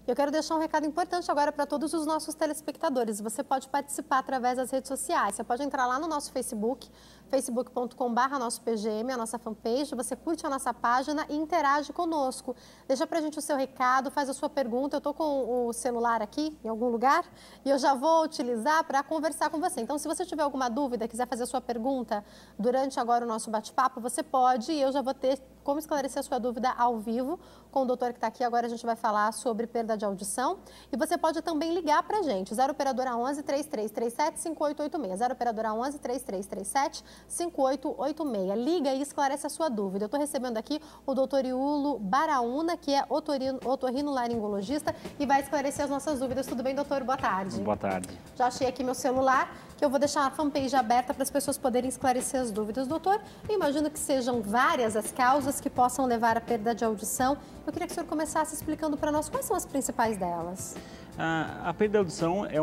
Eu quero deixar um recado importante agora para todos os nossos telespectadores. Você pode participar através das redes sociais. Você pode entrar lá no nosso Facebook, facebook.com/nosso-pgm, a nossa fanpage. Você curte a nossa página e interage conosco. Deixa pra gente o seu recado, faz a sua pergunta. Eu tô com o celular aqui, em algum lugar, e eu já vou utilizar para conversar com você. Então, se você tiver alguma dúvida, quiser fazer a sua pergunta durante agora o nosso bate-papo, você pode, e eu já vou ter como esclarecer a sua dúvida ao vivo com o doutor que está aqui. Agora a gente vai falar sobre perda de audição. E você pode também ligar para a gente, 0 operadora 11 3337 5886, 0 operadora 11 3337 5886. Liga e esclarece a sua dúvida. Eu estou recebendo aqui o doutor Iulo Baraúna, que é otorrinolaringologista, e vai esclarecer as nossas dúvidas. Tudo bem, doutor? Boa tarde. Boa tarde. Já achei aqui meu celular, que eu vou deixar a fanpage aberta para as pessoas poderem esclarecer as dúvidas. Doutor, eu imagino que sejam várias as causas que possam levar à perda de audição. Eu queria que o senhor começasse explicando para nós quais são as principais delas. A perda de audição é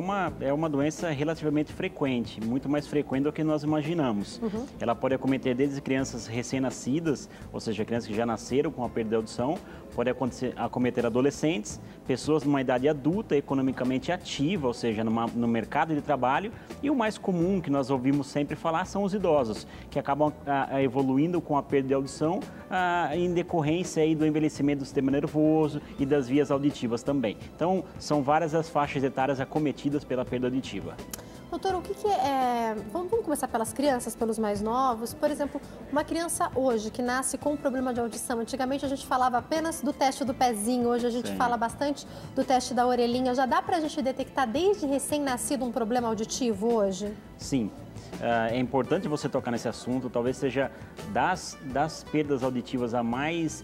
uma doença relativamente frequente, muito mais frequente do que nós imaginamos. Ela pode acometer desde crianças recém-nascidas, ou seja, crianças que já nasceram com a perda de audição, pode acometer adolescentes, pessoas numa idade adulta, economicamente ativa, ou seja, no mercado de trabalho, e o mais comum que nós ouvimos sempre falar são os idosos, que acabam evoluindo com a perda de audição em decorrência aí do envelhecimento do sistema nervoso e das vias auditivas também. Então, são várias as faixas etárias acometidas pela perda auditiva. Doutor, o que é... Vamos começar pelas crianças, pelos mais novos. Por exemplo, uma criança hoje que nasce com um problema de audição. Antigamente a gente falava apenas do teste do pezinho, hoje a gente fala bastante do teste da orelhinha. Já dá para a gente detectar desde recém-nascido um problema auditivo hoje? Sim. É importante você tocar nesse assunto, talvez seja das perdas auditivas a mais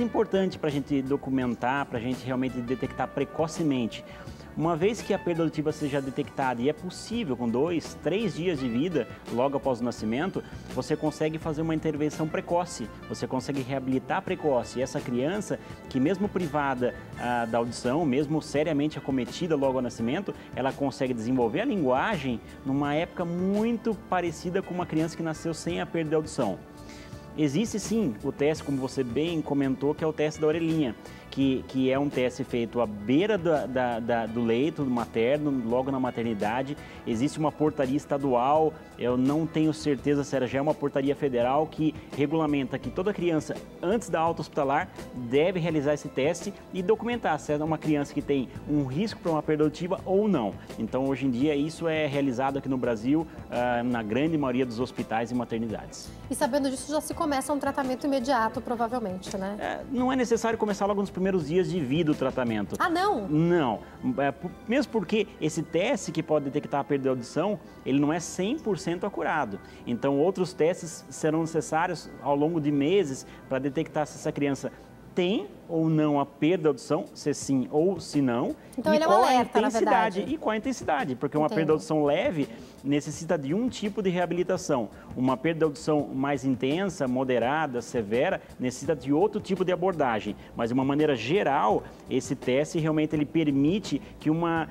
importante para a gente documentar, para a gente realmente detectar precocemente. Uma vez que a perda auditiva seja detectada, e é possível com 2, 3 dias de vida, logo após o nascimento, você consegue fazer uma intervenção precoce, você consegue reabilitar precoce. E essa criança, que mesmo privada da audição, mesmo seriamente acometida logo ao nascimento, ela consegue desenvolver a linguagem numa época muito parecida com uma criança que nasceu sem a perda de audição. Existe sim o teste, como você bem comentou, que é o teste da orelhinha, que é um teste feito à beira do leito materno, logo na maternidade. Existe uma portaria estadual, eu não tenho certeza se ela já é uma portaria federal, que regulamenta que toda criança, antes da alta hospitalar, deve realizar esse teste e documentar se é uma criança que tem um risco para uma perda auditiva ou não. Então, hoje em dia, isso é realizado aqui no Brasil, na grande maioria dos hospitais e maternidades. E sabendo disso, já se começa um tratamento imediato, provavelmente, né? Não é necessário começar logo nos primeiros dias de vida o tratamento. Ah, não? Não. Mesmo porque esse teste que pode detectar a perda de audição, ele não é 100% acurado. Então, outros testes serão necessários ao longo de meses para detectar se essa criança tem ou não a perda de audição, se sim ou se não. Então, ele é um alerta, na verdade. E qual a intensidade, porque uma perda de audição leve necessita de um tipo de reabilitação. Uma perda de audição mais intensa, moderada, severa, necessita de outro tipo de abordagem. Mas, de uma maneira geral, esse teste realmente ele permite que uma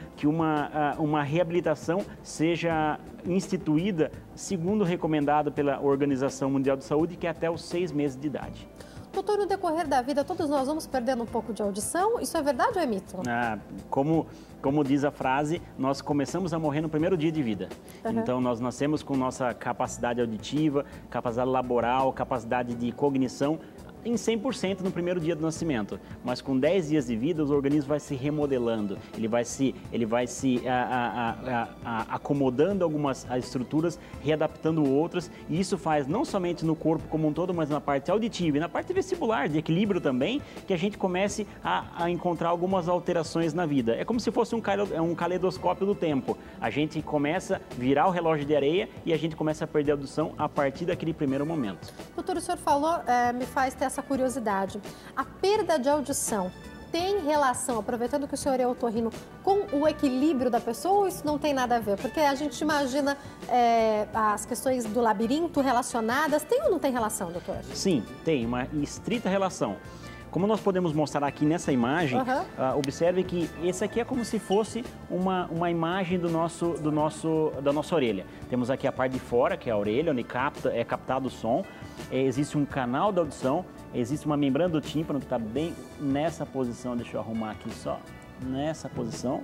reabilitação seja instituída, segundo recomendado pela Organização Mundial de Saúde, que é até os 6 meses de idade. Doutor, no decorrer da vida, todos nós vamos perdendo um pouco de audição? Isso é verdade ou é mito? Como diz a frase, nós começamos a morrer no primeiro dia de vida. Então, nós nascemos com nossa capacidade auditiva, capacidade laboral, capacidade de cognição em 100% no primeiro dia do nascimento, mas com 10 dias de vida o organismo vai se remodelando, ele vai se acomodando algumas estruturas, readaptando outras, e isso faz não somente no corpo como um todo, mas na parte auditiva e na parte vestibular, de equilíbrio também, que a gente comece a encontrar algumas alterações na vida. É como se fosse um caleidoscópio do tempo. A gente começa a virar o relógio de areia e a gente começa a perder a audição a partir daquele primeiro momento. Doutor, o senhor falou, me faz ter essa curiosidade. A perda de audição tem relação, aproveitando que o senhor é otorrino, com o equilíbrio da pessoa ou isso não tem nada a ver? Porque a gente imagina as questões do labirinto relacionadas. Tem ou não tem relação, doutor? Sim, tem uma estrita relação. Como nós podemos mostrar aqui nessa imagem, observe que esse aqui é como se fosse uma imagem da nossa orelha. Temos aqui a parte de fora, que é a orelha, onde é captado o som. Existe um canal da audição existe uma membrana do tímpano que está bem nessa posição, deixa eu arrumar aqui só, nessa posição.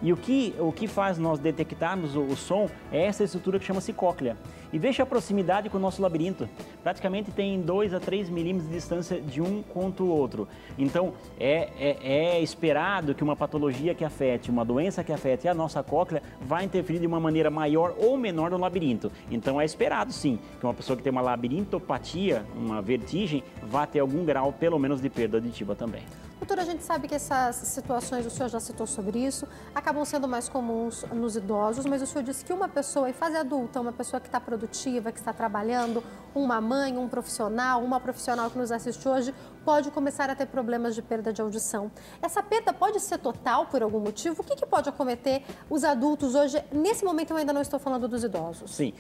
E o que faz nós detectarmos o som é essa estrutura que chama-se cóclea. E veja a proximidade com o nosso labirinto. Praticamente tem 2 a 3 milímetros de distância de um contra o outro. Então, é esperado que uma patologia que afete, uma doença que afete a nossa cóclea vai interferir de uma maneira maior ou menor no labirinto. Então, é esperado, sim, que uma pessoa que tem uma labirintopatia, uma vertigem, vá ter algum grau, pelo menos, de perda auditiva também. Doutora, a gente sabe que essas situações, o senhor já citou sobre isso, acabam sendo mais comuns nos idosos, mas o senhor disse que uma pessoa em fase adulta, uma pessoa que está produtiva, que está trabalhando, uma mãe, um profissional, uma profissional que nos assiste hoje, pode começar a ter problemas de perda de audição. Essa perda pode ser total por algum motivo? O que pode acometer os adultos hoje? Nesse momento eu ainda não estou falando dos idosos. Sim.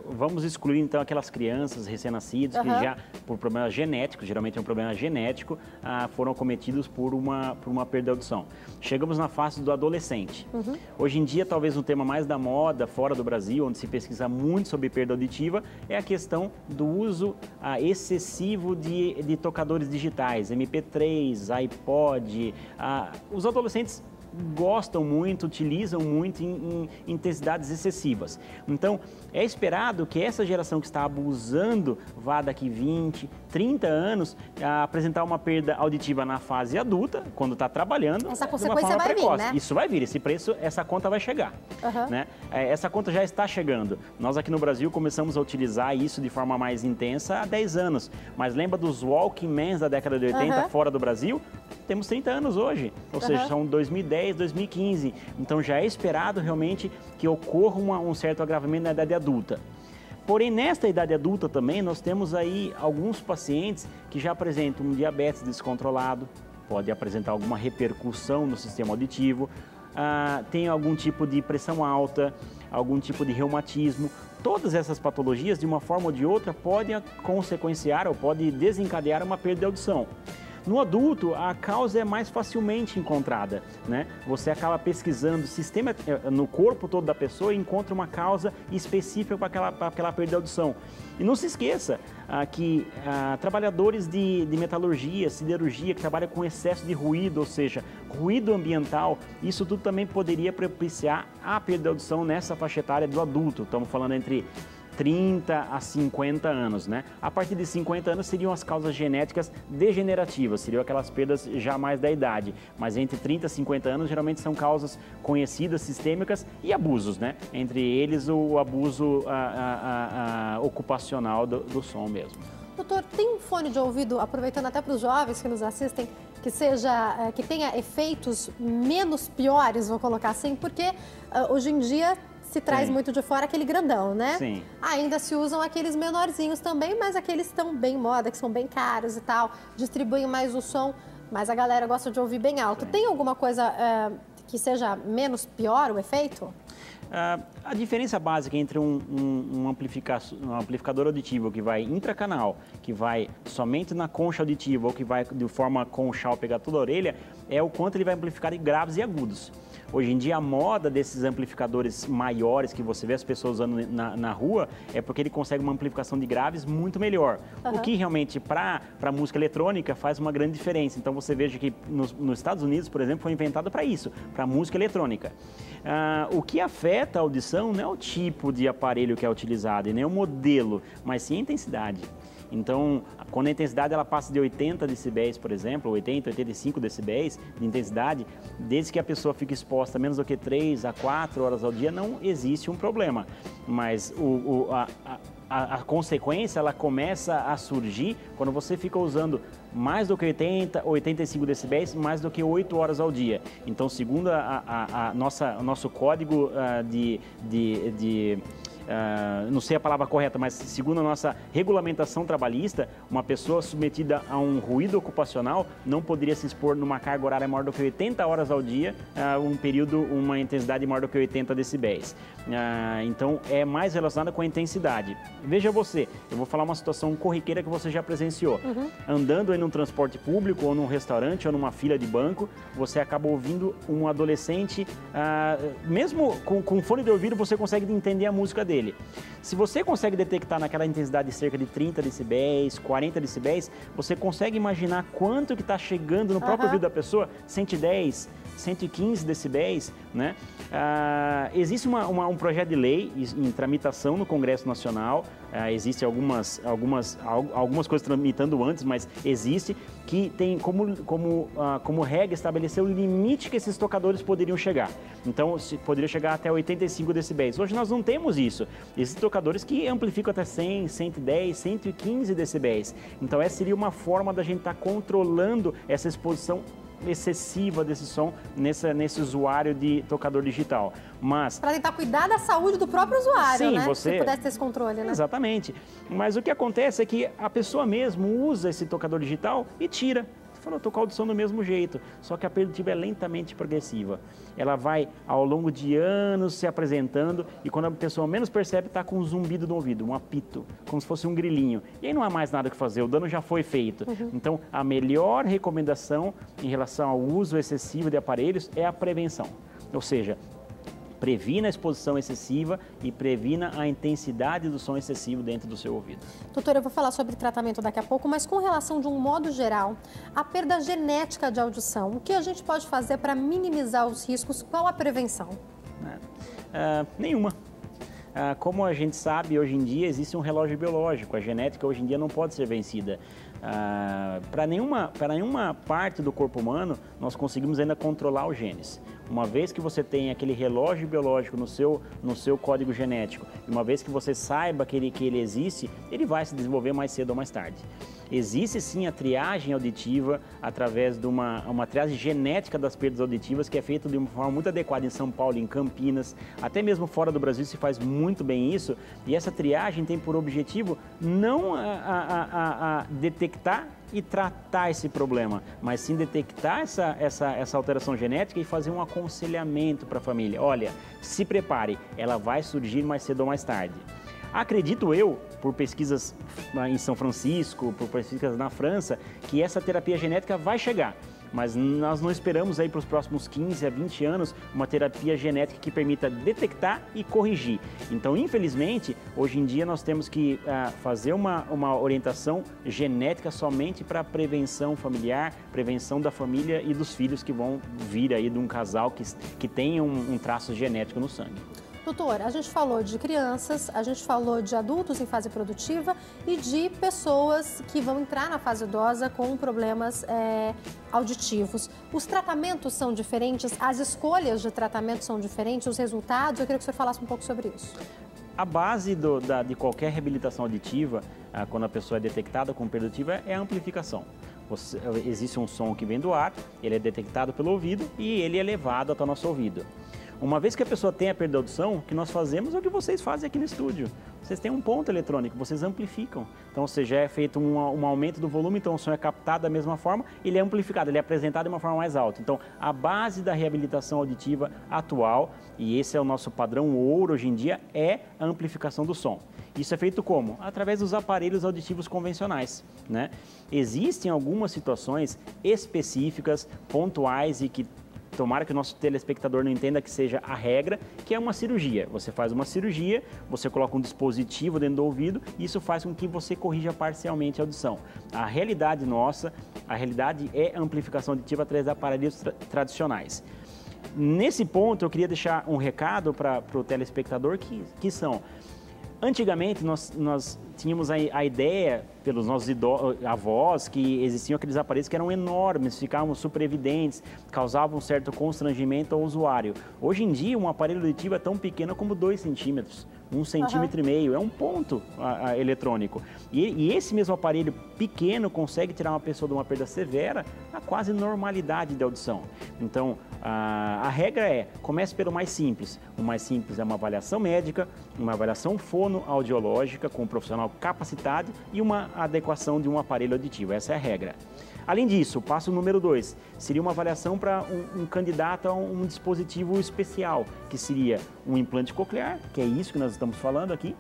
Vamos excluir então aquelas crianças recém-nascidas que já, por problemas genéticos, geralmente é um problema genético, foram acometidos por uma perda de audição. Chegamos na fase do adolescente. Hoje em dia, talvez um tema mais da moda fora do Brasil, onde se pesquisa muito sobre perda auditiva, é a questão do uso excessivo de tocadores digitais, MP3, iPod. Os adolescentes gostam muito, utilizam muito em intensidades excessivas. Então, é esperado que essa geração que está abusando vá daqui 20, 30 anos apresentar uma perda auditiva na fase adulta, quando está trabalhando. Essa consequência vai vir, né? Isso vai vir, essa conta vai chegar. Né? Essa conta já está chegando. Nós aqui no Brasil começamos a utilizar isso de forma mais intensa há 10 anos. Mas lembra dos Walkmans da década de 80 fora do Brasil? Temos 30 anos hoje, ou seja, são 2010, 2015. Então já é esperado realmente que ocorra um certo agravamento na idade adulta. Porém, nesta idade adulta também, nós temos aí alguns pacientes que já apresentam um diabetes descontrolado, pode apresentar alguma repercussão no sistema auditivo, tem algum tipo de pressão alta, algum tipo de reumatismo. Todas essas patologias, de uma forma ou de outra, podem consequenciar ou podem desencadear uma perda de audição. No adulto, a causa é mais facilmente encontrada, né? Você acaba pesquisando no corpo todo da pessoa e encontra uma causa específica para aquela perda de audição. E não se esqueça que trabalhadores de metalurgia, siderurgia, que trabalham com excesso de ruído, ou seja, ruído ambiental, isso tudo também poderia propiciar a perda de audição nessa faixa etária do adulto. Estamos falando entre 30 a 50 anos, né? A partir de 50 anos seriam as causas genéticas degenerativas, seriam aquelas perdas já mais da idade. Mas entre 30 e 50 anos, geralmente são causas conhecidas, sistêmicas e abusos, né? Entre eles, o abuso ocupacional do som mesmo. Doutor, tem um fone de ouvido, aproveitando até para os jovens que nos assistem, que tenha efeitos menos piores, vou colocar assim, porque hoje em dia se traz muito de fora aquele grandão, né? Sim. Ainda se usam aqueles menorzinhos também, mas aqueles estão bem moda, que são bem caros e tal, distribuem mais o som, mas a galera gosta de ouvir bem alto. Sim. Tem alguma coisa que seja menos pior o efeito? A diferença básica entre um amplificador auditivo que vai intracanal, que vai somente na concha auditiva ou que vai de forma conchal pegar toda a orelha, é o quanto ele vai amplificar em graves e agudos. Hoje em dia, a moda desses amplificadores maiores que você vê as pessoas usando na rua é porque ele consegue uma amplificação de graves muito melhor. O que realmente, para música eletrônica, faz uma grande diferença. Então, você veja que nos Estados Unidos, por exemplo, foi inventado para isso, para música eletrônica. O que afeta a audição não é o tipo de aparelho que é utilizado e nem o modelo, mas sim a intensidade. Então, quando a intensidade ela passa de 80 decibéis, por exemplo, 80, 85 decibéis de intensidade, desde que a pessoa fique exposta menos do que 3 a 4 horas ao dia, não existe um problema. Mas a consequência ela começa a surgir quando você fica usando mais do que 80, 85 decibéis, mais do que 8 horas ao dia. Então, segundo o nosso código não sei a palavra correta, mas segundo a nossa regulamentação trabalhista, uma pessoa submetida a um ruído ocupacional não poderia se expor numa carga horária maior do que 80 horas ao dia, uma intensidade maior do que 80 decibéis. Então, é mais relacionada com a intensidade. Veja você, eu vou falar uma situação corriqueira que você já presenciou. Andando em um transporte público, ou num restaurante, ou numa fila de banco, você acaba ouvindo um adolescente, mesmo com fone de ouvido, você consegue entender a música dele. dele. Se você consegue detectar naquela intensidade de cerca de 30 decibéis, 40 decibéis, você consegue imaginar quanto que está chegando no próprio ouvido da pessoa? 110, 115 decibéis, né? Existe um projeto de lei em tramitação no Congresso Nacional, existem algumas coisas tramitando antes, mas existe, que tem como regra estabelecer o limite que esses tocadores poderiam chegar. Então, poderia chegar até 85 decibéis. Hoje nós não temos isso. Existem tocadores que amplificam até 100, 110, 115 decibéis. Então, essa seria uma forma da gente estar controlando essa exposição excessiva desse som nesse usuário de tocador digital. Mas para tentar cuidar da saúde do próprio usuário, sim, né? Se pudesse ter esse controle, né? Exatamente. Mas o que acontece é que a pessoa mesmo usa esse tocador digital e tira. Você falou, estou com a audição do mesmo jeito, só que a perda auditiva é lentamente progressiva. Ela vai, ao longo de anos, se apresentando e quando a pessoa menos percebe, está com um zumbido no ouvido, um apito, como se fosse um grilinho. E aí não há mais nada que fazer, o dano já foi feito. Então, a melhor recomendação em relação ao uso excessivo de aparelhos é a prevenção. Ou seja, previna a exposição excessiva e previna a intensidade do som excessivo dentro do seu ouvido. Doutora, eu vou falar sobre tratamento daqui a pouco, mas com relação de um modo geral, a perda genética de audição, o que a gente pode fazer para minimizar os riscos? Qual a prevenção? Nenhuma. Como a gente sabe, hoje em dia existe um relógio biológico, a genética hoje em dia não pode ser vencida. Para nenhuma parte do corpo humano nós conseguimos ainda controlar os genes. Uma vez que você tem aquele relógio biológico no seu código genético, e uma vez que você saiba que ele existe, ele vai se desenvolver mais cedo ou mais tarde. Existe sim a triagem auditiva através de uma triagem genética das perdas auditivas que é feita de uma forma muito adequada em São Paulo, em Campinas, até mesmo fora do Brasil se faz muito bem isso, e essa triagem tem por objetivo não detectar e tratar esse problema, mas sim detectar essa alteração genética e fazer um aconselhamento para a família. Olha, se prepare, ela vai surgir mais cedo ou mais tarde. Acredito eu, por pesquisas em São Francisco, por pesquisas na França, que essa terapia genética vai chegar. Mas nós não esperamos aí para os próximos 15 a 20 anos uma terapia genética que permita detectar e corrigir. Então, infelizmente, hoje em dia nós temos que fazer uma orientação genética somente para prevenção familiar, prevenção da família e dos filhos que vão vir aí de um casal que tenha um traço genético no sangue. Doutor, a gente falou de crianças, a gente falou de adultos em fase produtiva e de pessoas que vão entrar na fase idosa com problemas auditivos. Os tratamentos são diferentes, as escolhas de tratamento são diferentes, os resultados? Eu queria que o senhor falasse um pouco sobre isso. A base de qualquer reabilitação auditiva, quando a pessoa é detectada com perda auditiva, é a amplificação. Existe um som que vem do ar, ele é detectado pelo ouvido e ele é levado até o nosso ouvido. Uma vez que a pessoa tem a perda de audição, o que nós fazemos é o que vocês fazem aqui no estúdio. Vocês têm um ponto eletrônico, vocês amplificam. Então, ou seja, é feito um aumento do volume, então o som é captado da mesma forma, ele é amplificado, ele é apresentado de uma forma mais alta. Então, a base da reabilitação auditiva atual, e esse é o nosso padrão ouro hoje em dia, é a amplificação do som. Isso é feito como? Através dos aparelhos auditivos convencionais, né? Existem algumas situações específicas, pontuais e que tomara que o nosso telespectador não entenda que seja a regra, que é uma cirurgia. Você faz uma cirurgia, você coloca um dispositivo dentro do ouvido e isso faz com que você corrija parcialmente a audição. A realidade nossa, a realidade é a amplificação auditiva através de aparelhos tradicionais. Nesse ponto, eu queria deixar um recado para o telespectador que são... Antigamente, nós tínhamos a ideia, pelos nossos avós, que existiam aqueles aparelhos que eram enormes, ficavam super evidentes, causavam um certo constrangimento ao usuário. Hoje em dia, um aparelho auditivo é tão pequeno como 2 centímetros, 1,5 centímetro, é um ponto eletrônico. E esse mesmo aparelho pequeno consegue tirar uma pessoa de uma perda severa a quase normalidade de audição. Então, a regra é, comece pelo mais simples. O mais simples é uma avaliação médica, uma avaliação fonoaudiológica com um profissional capacitado e uma adequação de um aparelho auditivo. Essa é a regra. Além disso, o passo número 2 seria uma avaliação para um candidato a um dispositivo especial, que seria um implante coclear, que é isso que nós estamos falando aqui,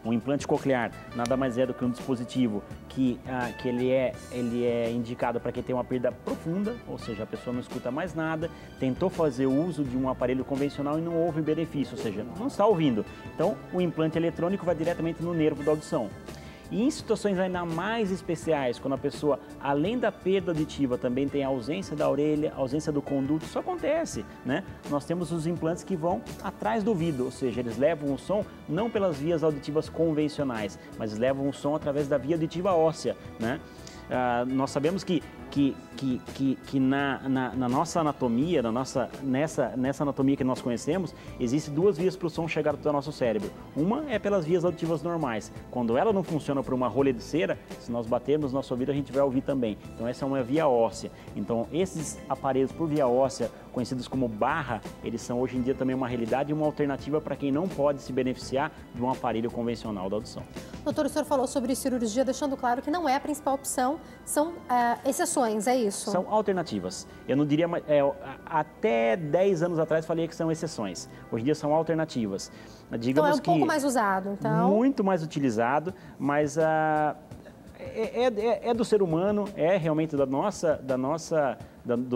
Um implante coclear nada mais é do que um dispositivo que ele é indicado para quem tem uma perda profunda, ou seja, a pessoa não escuta mais nada, tentou fazer uso de um aparelho convencional e não houve benefício, ou seja, não está ouvindo. Então, o implante eletrônico vai diretamente no nervo da audição. E em situações ainda mais especiais, quando a pessoa, além da perda auditiva, também tem a ausência da orelha, ausência do conduto, isso acontece, né? Nós temos os implantes que vão atrás do ouvido, ou seja, eles levam o som não pelas vias auditivas convencionais, mas levam o som através da via auditiva óssea, né? Nós sabemos que na nossa anatomia, nessa anatomia que nós conhecemos, existem duas vias para o som chegar ao nosso cérebro. Uma é pelas vias auditivas normais. Quando ela não funciona por uma rolha de cera, se nós batermos no nosso ouvido, a gente vai ouvir também. Então, essa é uma via óssea. Então, esses aparelhos por via óssea, conhecidos como barra, eles são hoje em dia também uma realidade e uma alternativa para quem não pode se beneficiar de um aparelho convencional da audição. Doutor, o senhor falou sobre cirurgia, deixando claro que não é a principal opção, são exceções, é isso? São alternativas. Eu não diria, até 10 anos atrás falei que são exceções. Hoje em dia são alternativas. Digamos então é um pouco mais usado, então? Muito mais utilizado, mas é do ser humano, é realmente do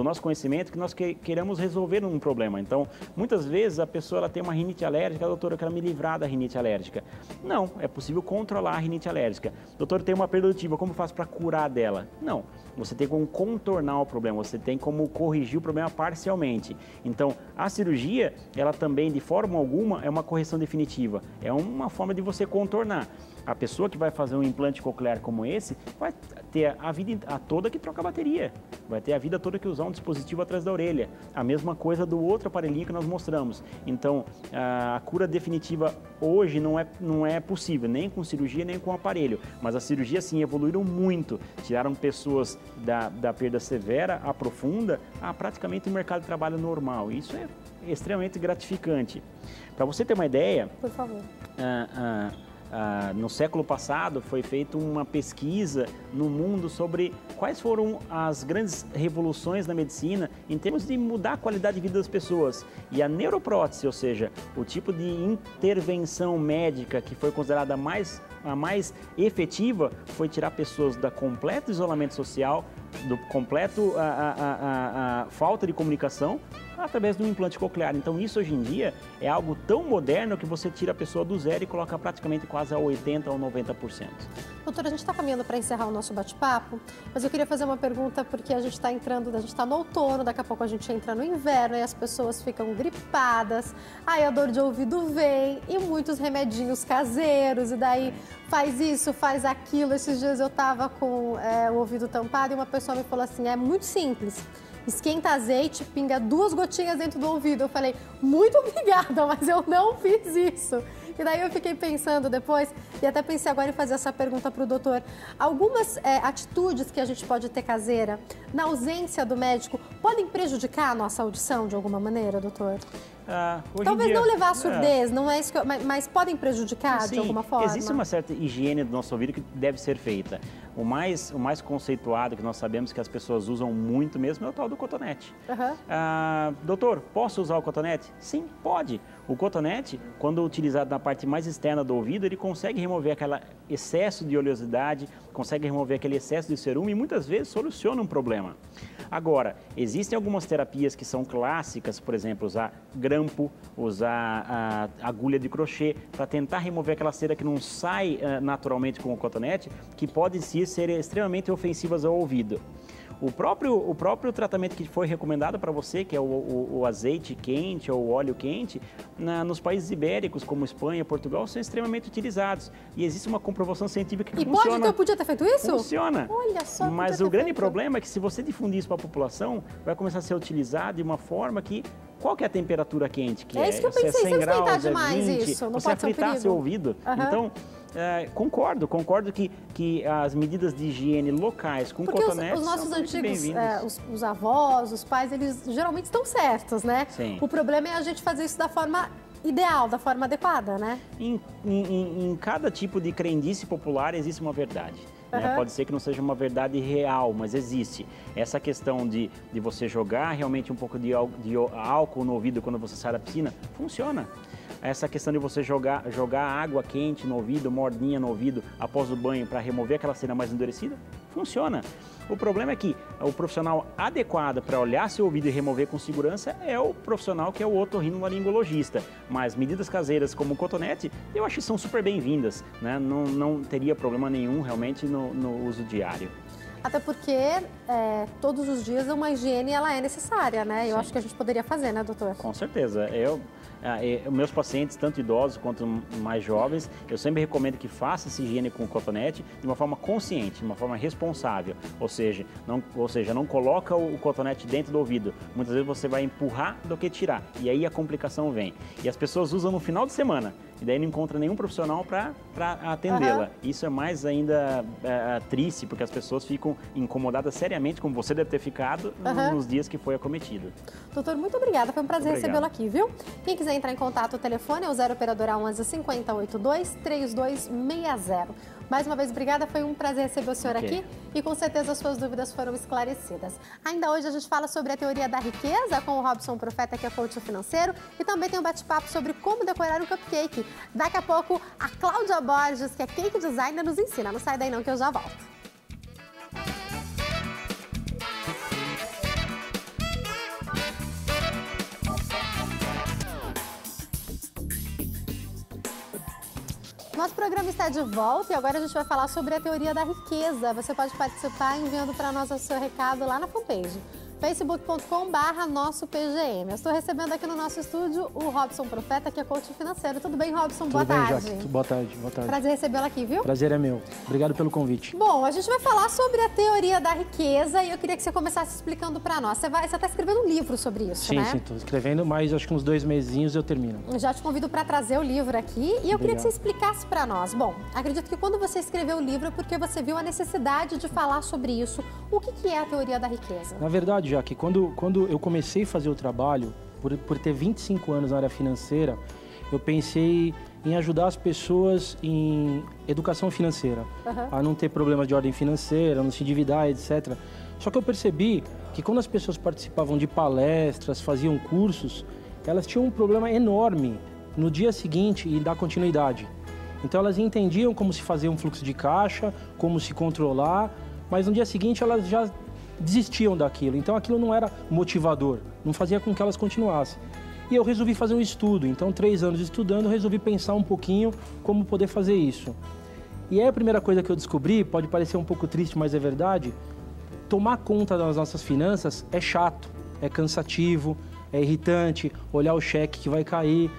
nosso conhecimento que nós queremos resolver um problema. Então, muitas vezes a pessoa ela tem uma rinite alérgica, doutora, eu quero me livrar da rinite alérgica. Não, é possível controlar a rinite alérgica. Doutor, tem uma perda auditiva, como eu faço para curar dela? Não, você tem como contornar o problema, você tem como corrigir o problema parcialmente. Então, a cirurgia, ela também, de forma alguma, é uma correção definitiva. É uma forma de você contornar. A pessoa que vai fazer um implante coclear como esse vai ter a vida toda que troca a bateria, vai ter a vida toda que usar um dispositivo atrás da orelha. A mesma coisa do outro aparelhinho que nós mostramos. Então, a cura definitiva hoje não é possível, nem com cirurgia, nem com aparelho. Mas a cirurgia, sim, evoluíram muito. Tiraram pessoas da perda severa à profunda a praticamente um mercado de trabalho normal. Isso é extremamente gratificante. Para você ter uma ideia... Por favor. No século passado foi feita uma pesquisa no mundo sobre quais foram as grandes revoluções na medicina em termos de mudar a qualidade de vida das pessoas. E a neuroprótese, ou seja, o tipo de intervenção médica que foi considerada a mais efetiva, foi tirar pessoas do completo isolamento social, do completo falta de comunicação, através de um implante coclear. Então, isso hoje em dia é algo tão moderno que você tira a pessoa do zero e coloca praticamente quase a 80% ou 90%. Doutora, a gente está caminhando para encerrar o nosso bate-papo, mas eu queria fazer uma pergunta porque a gente está no outono, daqui a pouco a gente entra no inverno e as pessoas ficam gripadas, aí a dor de ouvido vem e muitos remedinhos caseiros e daí faz isso, faz aquilo. Esses dias eu estava com o ouvido tampado e uma pessoa me falou assim, é muito simples. Esquenta azeite, pinga 2 gotinhas dentro do ouvido. Eu falei, muito obrigada, mas eu não fiz isso. E daí eu fiquei pensando depois, e até pensei agora em fazer essa pergunta para o doutor. Algumas atitudes que a gente pode ter caseira, na ausência do médico, podem prejudicar a nossa audição de alguma maneira, doutor? Talvez não levar à surdez, não é isso que mas podem prejudicar de alguma forma? Existe uma certa higiene do nosso ouvido que deve ser feita. O mais conceituado que nós sabemos que as pessoas usam muito mesmo é o tal do cotonete. Doutor, posso usar o cotonete? Sim, pode. O cotonete, quando utilizado na parte mais externa do ouvido, ele consegue remover aquele excesso de oleosidade, consegue remover aquele excesso de cerume e muitas vezes soluciona um problema. Agora, existem algumas terapias que são clássicas, por exemplo, usar grampo, usar agulha de crochê, para tentar remover aquela cera que não sai naturalmente com o cotonete, que podem ser extremamente ofensivas ao ouvido. O próprio tratamento que foi recomendado para você, que é o azeite quente ou o óleo quente, nos países ibéricos, como Espanha, Portugal, são extremamente utilizados. E existe uma comprovação científica que funciona. E pode, então eu podia ter feito isso? Funciona. Olha só. Mas o grande problema é que se você difundir isso para a população, vai começar a ser utilizado de uma forma que... Qual que é a temperatura quente? Que isso que eu pensei, se eu esquentar demais 20, isso, não você pode ser um fritar perigo. seu ouvido. Então, concordo que as medidas de higiene locais com cotonete os nossos são antigos, os avós, os pais, eles geralmente estão certos, né? Sim. O problema é a gente fazer isso da forma ideal, da forma adequada, né? Em cada tipo de crendice popular existe uma verdade. Pode ser que não seja uma verdade real, mas existe. Essa questão de você jogar realmente um pouco de álcool no ouvido quando você sai da piscina, funciona. essa questão de você jogar água quente no ouvido, mordinha no ouvido após o banho para remover aquela cera mais endurecida, funciona. O problema é que o profissional adequado para olhar seu ouvido e remover com segurança é o profissional que é o otorrinolaringologista. Mas medidas caseiras como o cotonete, eu acho que são super bem-vindas, né? Não teria problema nenhum realmente no uso diário. Até porque todos os dias uma higiene ela é necessária, né? Eu acho que a gente poderia fazer, né, doutor? Com certeza. Meus pacientes, tanto idosos quanto mais jovens, eu sempre recomendo que faça essa higiene com cotonete de uma forma consciente, de uma forma responsável. Ou seja, não coloca o cotonete dentro do ouvido. Muitas vezes você vai empurrar do que tirar. E aí a complicação vem. E as pessoas usam no final de semana. E daí não encontra nenhum profissional para atendê-la. Isso é mais ainda triste, porque as pessoas ficam incomodadas seriamente, como você deve ter ficado nos dias que foi acometido. Doutor, muito obrigada. Foi um prazer recebê-lo aqui, viu? Quem quiser entrar em contato, o telefone é o 0 operadora 11 5082 3260. Mais uma vez, obrigada. Foi um prazer receber o senhor aqui e com certeza as suas dúvidas foram esclarecidas. Ainda hoje a gente fala sobre a teoria da riqueza com o Robson Profeta, que é coach financeiro, e também tem um bate-papo sobre como decorar um cupcake. Daqui a pouco, a Cláudia Borges, que é cake designer, nos ensina. Não sai daí não que eu já volto. Nosso programa está de volta e agora a gente vai falar sobre a teoria da riqueza. Você pode participar enviando para nós o seu recado lá na fanpage. facebook.com/nossopgm. Eu estou recebendo aqui no nosso estúdio o Robson Profeta, que é coach financeiro. Tudo bem, Robson? Boa tarde. Jaque. Boa tarde, boa tarde. Prazer recebê-lo aqui, viu? Prazer é meu. Obrigado pelo convite. Bom, a gente vai falar sobre a teoria da riqueza e eu queria que você começasse explicando para nós. Você está escrevendo um livro sobre isso, né? Sim, estou escrevendo, mas acho que uns 2 mesinhos eu termino. Já te convido para trazer o livro aqui e eu queria que você explicasse para nós. Bom, acredito que quando você escreveu o livro é porque você viu a necessidade de falar sobre isso. O que é a teoria da riqueza? Na verdade, Jaque, quando eu comecei a fazer o trabalho, por ter 25 anos na área financeira, eu pensei em ajudar as pessoas em educação financeira, a não ter problemas de ordem financeira, não se endividar, etc. Só que eu percebi que quando as pessoas participavam de palestras, faziam cursos, elas tinham um problema enorme no dia seguinte e dar continuidade. Então elas entendiam como se fazer um fluxo de caixa, como se controlar, mas no dia seguinte elas já desistiam daquilo, então aquilo não era motivador, não fazia com que elas continuassem. E eu resolvi fazer um estudo, então 3 anos estudando, resolvi pensar um pouquinho como poder fazer isso. E aí a primeira coisa que eu descobri, pode parecer um pouco triste, mas é verdade, tomar conta das nossas finanças é chato, é cansativo, é irritante, olhar o cheque que vai cair.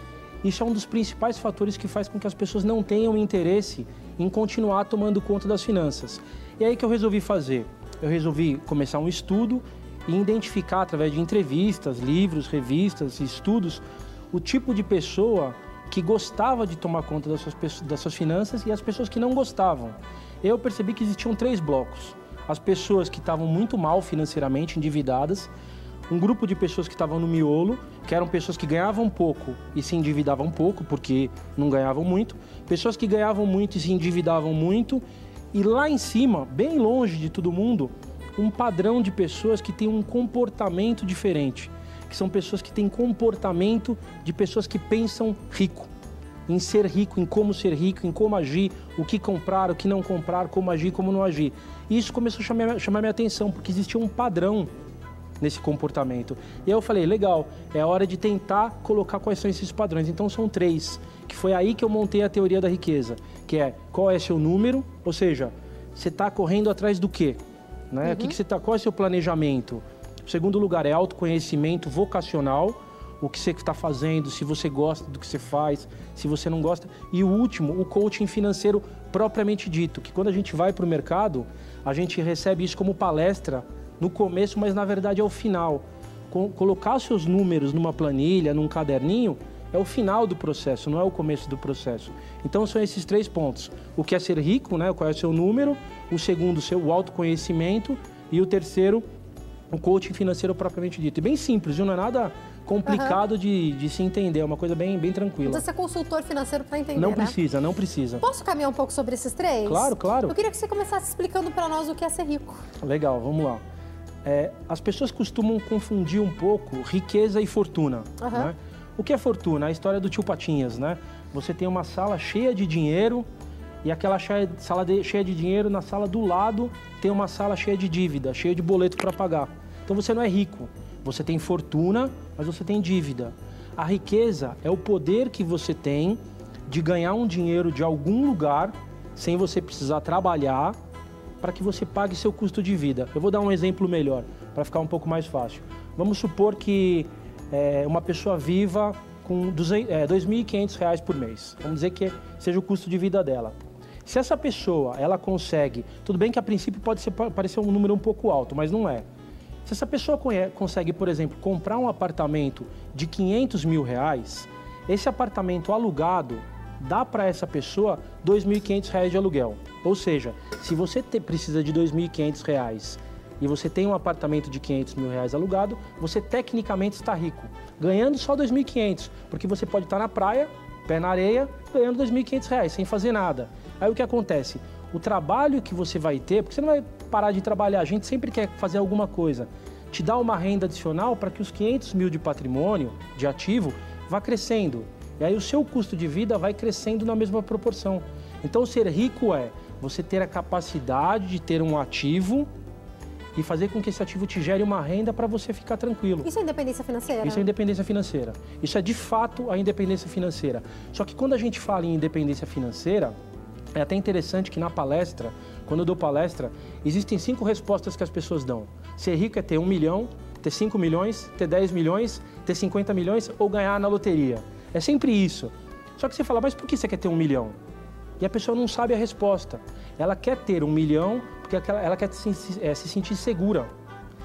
Isso é um dos principais fatores que faz com que as pessoas não tenham interesse em continuar tomando conta das finanças. E aí que eu resolvi fazer? Eu resolvi começar um estudo e identificar através de entrevistas, livros, revistas, estudos, o tipo de pessoa que gostava de tomar conta das suas finanças e as pessoas que não gostavam. Eu percebi que existiam 3 blocos. As pessoas que estavam muito mal financeiramente, endividadas, um grupo de pessoas que estavam no miolo, que eram pessoas que ganhavam pouco e se endividavam pouco, porque não ganhavam muito, pessoas que ganhavam muito e se endividavam muito, e lá em cima, bem longe de todo mundo, um padrão de pessoas que têm um comportamento diferente, que são pessoas que têm comportamento de pessoas que pensam rico, em ser rico, em como ser rico, em como agir, o que comprar, o que não comprar, como agir, como não agir. E isso começou a chamar minha atenção, porque existia um padrão nesse comportamento. E aí eu falei, legal, é a hora de tentar colocar quais são esses padrões. Então são 3, que foi aí que eu montei a teoria da riqueza, que é qual é seu número, ou seja, você está correndo atrás do quê? Né? Qual é seu planejamento? O segundo lugar é autoconhecimento vocacional, o que você está fazendo, se você gosta do que você faz, se você não gosta. E o último, o coaching financeiro propriamente dito, que quando a gente vai para o mercado, a gente recebe isso como palestra no começo, mas na verdade é o final. Colocar seus números numa planilha, num caderninho, é o final do processo, não é o começo do processo. Então são esses 3 pontos. O que é ser rico, né? Qual é o seu número, o segundo, o autoconhecimento, e o terceiro, o coaching financeiro propriamente dito. E bem simples, viu? Não é nada complicado de se entender, é uma coisa bem tranquila. Não precisa ser consultor financeiro para entender, Não precisa, não precisa. Posso caminhar um pouco sobre esses 3? Claro, claro. Eu queria que você começasse explicando para nós o que é ser rico. Legal, vamos lá. As pessoas costumam confundir um pouco riqueza e fortuna, né? O que é fortuna? A história do tio Patinhas, né? Você tem uma sala cheia de dinheiro e aquela sala cheia de dinheiro, na sala do lado tem uma sala cheia de dívida, cheia de boleto para pagar. Então você não é rico, você tem fortuna, mas você tem dívida. A riqueza é o poder que você tem de ganhar um dinheiro de algum lugar sem você precisar trabalhar para que você pague seu custo de vida. Eu vou dar um exemplo melhor, para ficar um pouco mais fácil. Vamos supor que uma pessoa viva com R$ 2.500 por mês. Vamos dizer que seja o custo de vida dela. Se essa pessoa, ela consegue... Tudo bem que a princípio pode parecer um número um pouco alto, mas não é. Se essa pessoa consegue, por exemplo, comprar um apartamento de R$500 mil, esse apartamento alugado dá para essa pessoa R$ 2.500 de aluguel. Ou seja, se você precisa de R$ 2.500 e você tem um apartamento de R$500 mil alugado, você tecnicamente está rico, ganhando só R$ 2.500, porque você pode estar na praia, pé na areia, ganhando R$ 2.500, sem fazer nada. Aí o que acontece? O trabalho que você vai ter, porque você não vai parar de trabalhar, a gente sempre quer fazer alguma coisa, te dá uma renda adicional para que os 500 mil de patrimônio, de ativo, vá crescendo. E aí o seu custo de vida vai crescendo na mesma proporção. Então ser rico é você ter a capacidade de ter um ativo e fazer com que esse ativo te gere uma renda para você ficar tranquilo. Isso é independência financeira? Isso é independência financeira. Isso é de fato a independência financeira. Só que quando a gente fala em independência financeira, é até interessante que na palestra, quando eu dou palestra, existem 5 respostas que as pessoas dão. Ser rico é ter 1 milhão, ter 5 milhões, ter 10 milhões, ter 50 milhões ou ganhar na loteria. É sempre isso. Só que você fala, mas por que você quer ter 1 milhão? E a pessoa não sabe a resposta. Ela quer ter 1 milhão porque ela quer se sentir segura.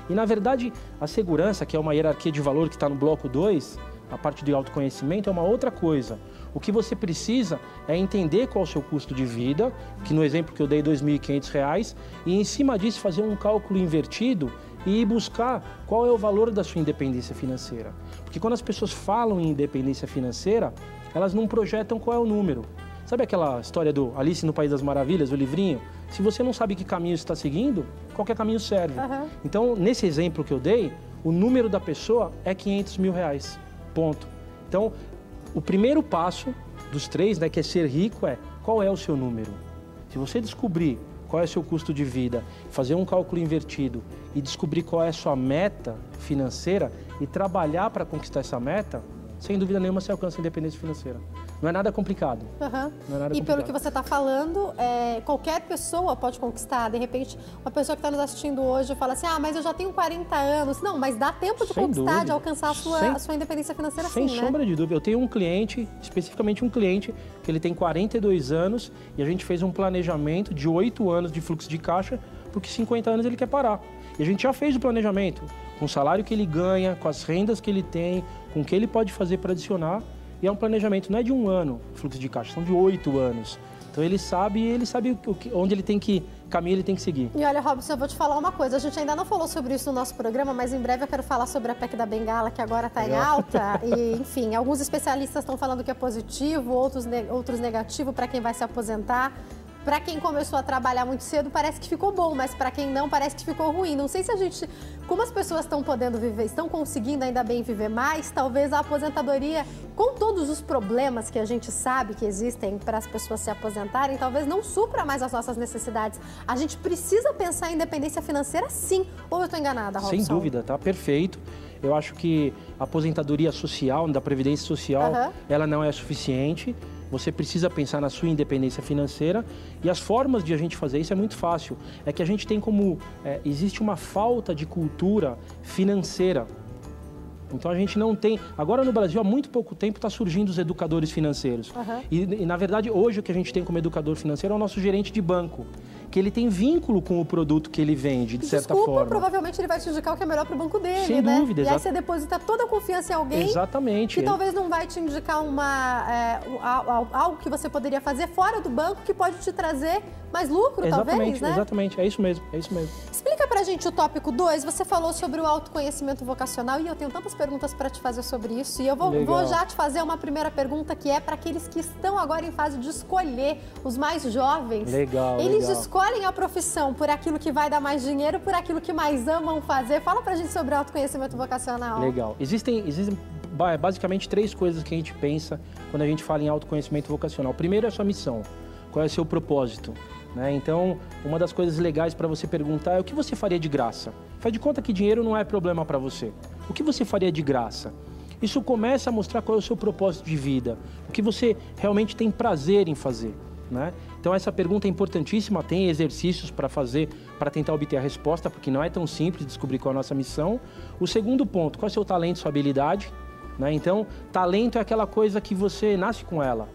E na verdade, a segurança, que é uma hierarquia de valor que está no bloco 2, a parte de autoconhecimento, é uma outra coisa. O que você precisa é entender qual é o seu custo de vida, que no exemplo que eu dei, R$ 2.500, e em cima disso fazer um cálculo invertido e ir buscar qual é o valor da sua independência financeira. Porque quando as pessoas falam em independência financeira, elas não projetam qual é o número. Sabe aquela história do Alice no País das Maravilhas, o livrinho? Se você não sabe que caminho está seguindo, qualquer caminho serve. Então, nesse exemplo que eu dei, o número da pessoa é R$ 500 mil. Ponto. Então, o primeiro passo dos 3, né, que é ser rico, é qual é o seu número. Se você descobrir qual é o seu custo de vida, fazer um cálculo invertido e descobrir qual é a sua meta financeira e trabalhar para conquistar essa meta, sem dúvida nenhuma você alcança a independência financeira. Não é nada complicado. Não é nada complicado. E pelo que você está falando, qualquer pessoa pode conquistar. De repente, uma pessoa que está nos assistindo hoje fala assim, mas eu já tenho 40 anos. Não, mas dá tempo de conquistar, de alcançar a sua independência financeira sim, né? Sem sombra de dúvida. Eu tenho um cliente, especificamente um cliente, que ele tem 42 anos e a gente fez um planejamento de 8 anos de fluxo de caixa, porque 50 anos ele quer parar. E a gente já fez o planejamento, com o salário que ele ganha, com as rendas que ele tem, com o que ele pode fazer para adicionar. E é um planejamento, não é de 1 ano, fluxo de caixa, são de 8 anos. Então ele sabe onde ele tem que caminho ele tem que seguir. E olha, Robson, eu vou te falar uma coisa. A gente ainda não falou sobre isso no nosso programa, mas em breve eu quero falar sobre a PEC da Bengala, que agora está em alta. E, enfim, alguns especialistas estão falando que é positivo, outros negativo para quem vai se aposentar. Para quem começou a trabalhar muito cedo, parece que ficou bom, mas para quem não, parece que ficou ruim. Não sei se a gente, como as pessoas estão podendo viver, estão conseguindo ainda bem viver mais, talvez a aposentadoria, com todos os problemas que a gente sabe que existem para as pessoas se aposentarem, talvez não supra mais as nossas necessidades. A gente precisa pensar em independência financeira, sim. Ou eu estou enganada, Robson? Sem dúvida, tá perfeito. Eu acho que a aposentadoria social, da Previdência Social, ela não é suficiente. Você precisa pensar na sua independência financeira e as formas de a gente fazer isso é muito fácil. É que a gente tem como... existe uma falta de cultura financeira. Então a gente não tem... Agora no Brasil, há muito pouco tempo, está surgindo os educadores financeiros. E na verdade, hoje o que a gente tem como educador financeiro é o nosso gerente de banco. Que ele tem vínculo com o produto que ele vende, de certa forma. Provavelmente ele vai te indicar o que é melhor para o banco dele, sem né? dúvida, e aí você deposita toda a confiança em alguém. Exatamente. Que talvez não vai te indicar algo que você poderia fazer fora do banco que pode te trazer mais lucro, talvez, né? Exatamente, é isso mesmo, é isso mesmo. Explica pra gente o tópico 2, você falou sobre o autoconhecimento vocacional e eu tenho tantas perguntas para te fazer sobre isso. E eu vou já te fazer uma primeira pergunta que é para aqueles que estão agora em fase de escolher, os mais jovens. Eles escolhem a profissão por aquilo que vai dar mais dinheiro, por aquilo que mais amam fazer. Fala pra gente sobre o autoconhecimento vocacional. Existem basicamente 3 coisas que a gente pensa quando a gente fala em autoconhecimento vocacional. Primeiro é a sua missão, qual é o seu propósito, né? Então, uma das coisas legais para você perguntar é o que você faria de graça? Faz de conta que dinheiro não é problema para você. O que você faria de graça? Isso começa a mostrar qual é o seu propósito de vida, o que você realmente tem prazer em fazer, né? Então essa pergunta é importantíssima, tem exercícios para fazer, para tentar obter a resposta, porque não é tão simples descobrir qual é a nossa missão. O segundo ponto, qual é o seu talento, sua habilidade, né? Então, talento é aquela coisa que você nasce com ela,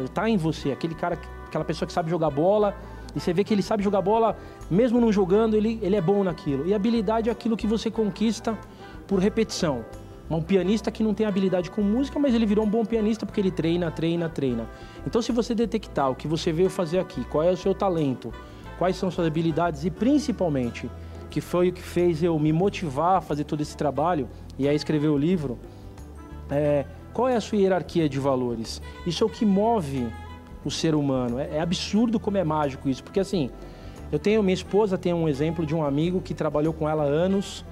está em você, aquela pessoa que sabe jogar bola, e você vê que ele sabe jogar bola, mesmo não jogando, ele é bom naquilo. E habilidade é aquilo que você conquista por repetição. Um pianista que não tem habilidade com música, mas ele virou um bom pianista porque ele treina. Então, se você detectar o que você veio fazer aqui, qual é o seu talento, quais são suas habilidades e, principalmente, que foi o que fez eu me motivar a fazer todo esse trabalho e a escrever o livro, qual é a sua hierarquia de valores? Isso é o que move o ser humano. É absurdo como é mágico isso, porque assim, minha esposa tem um exemplo de um amigo que trabalhou com ela há anos,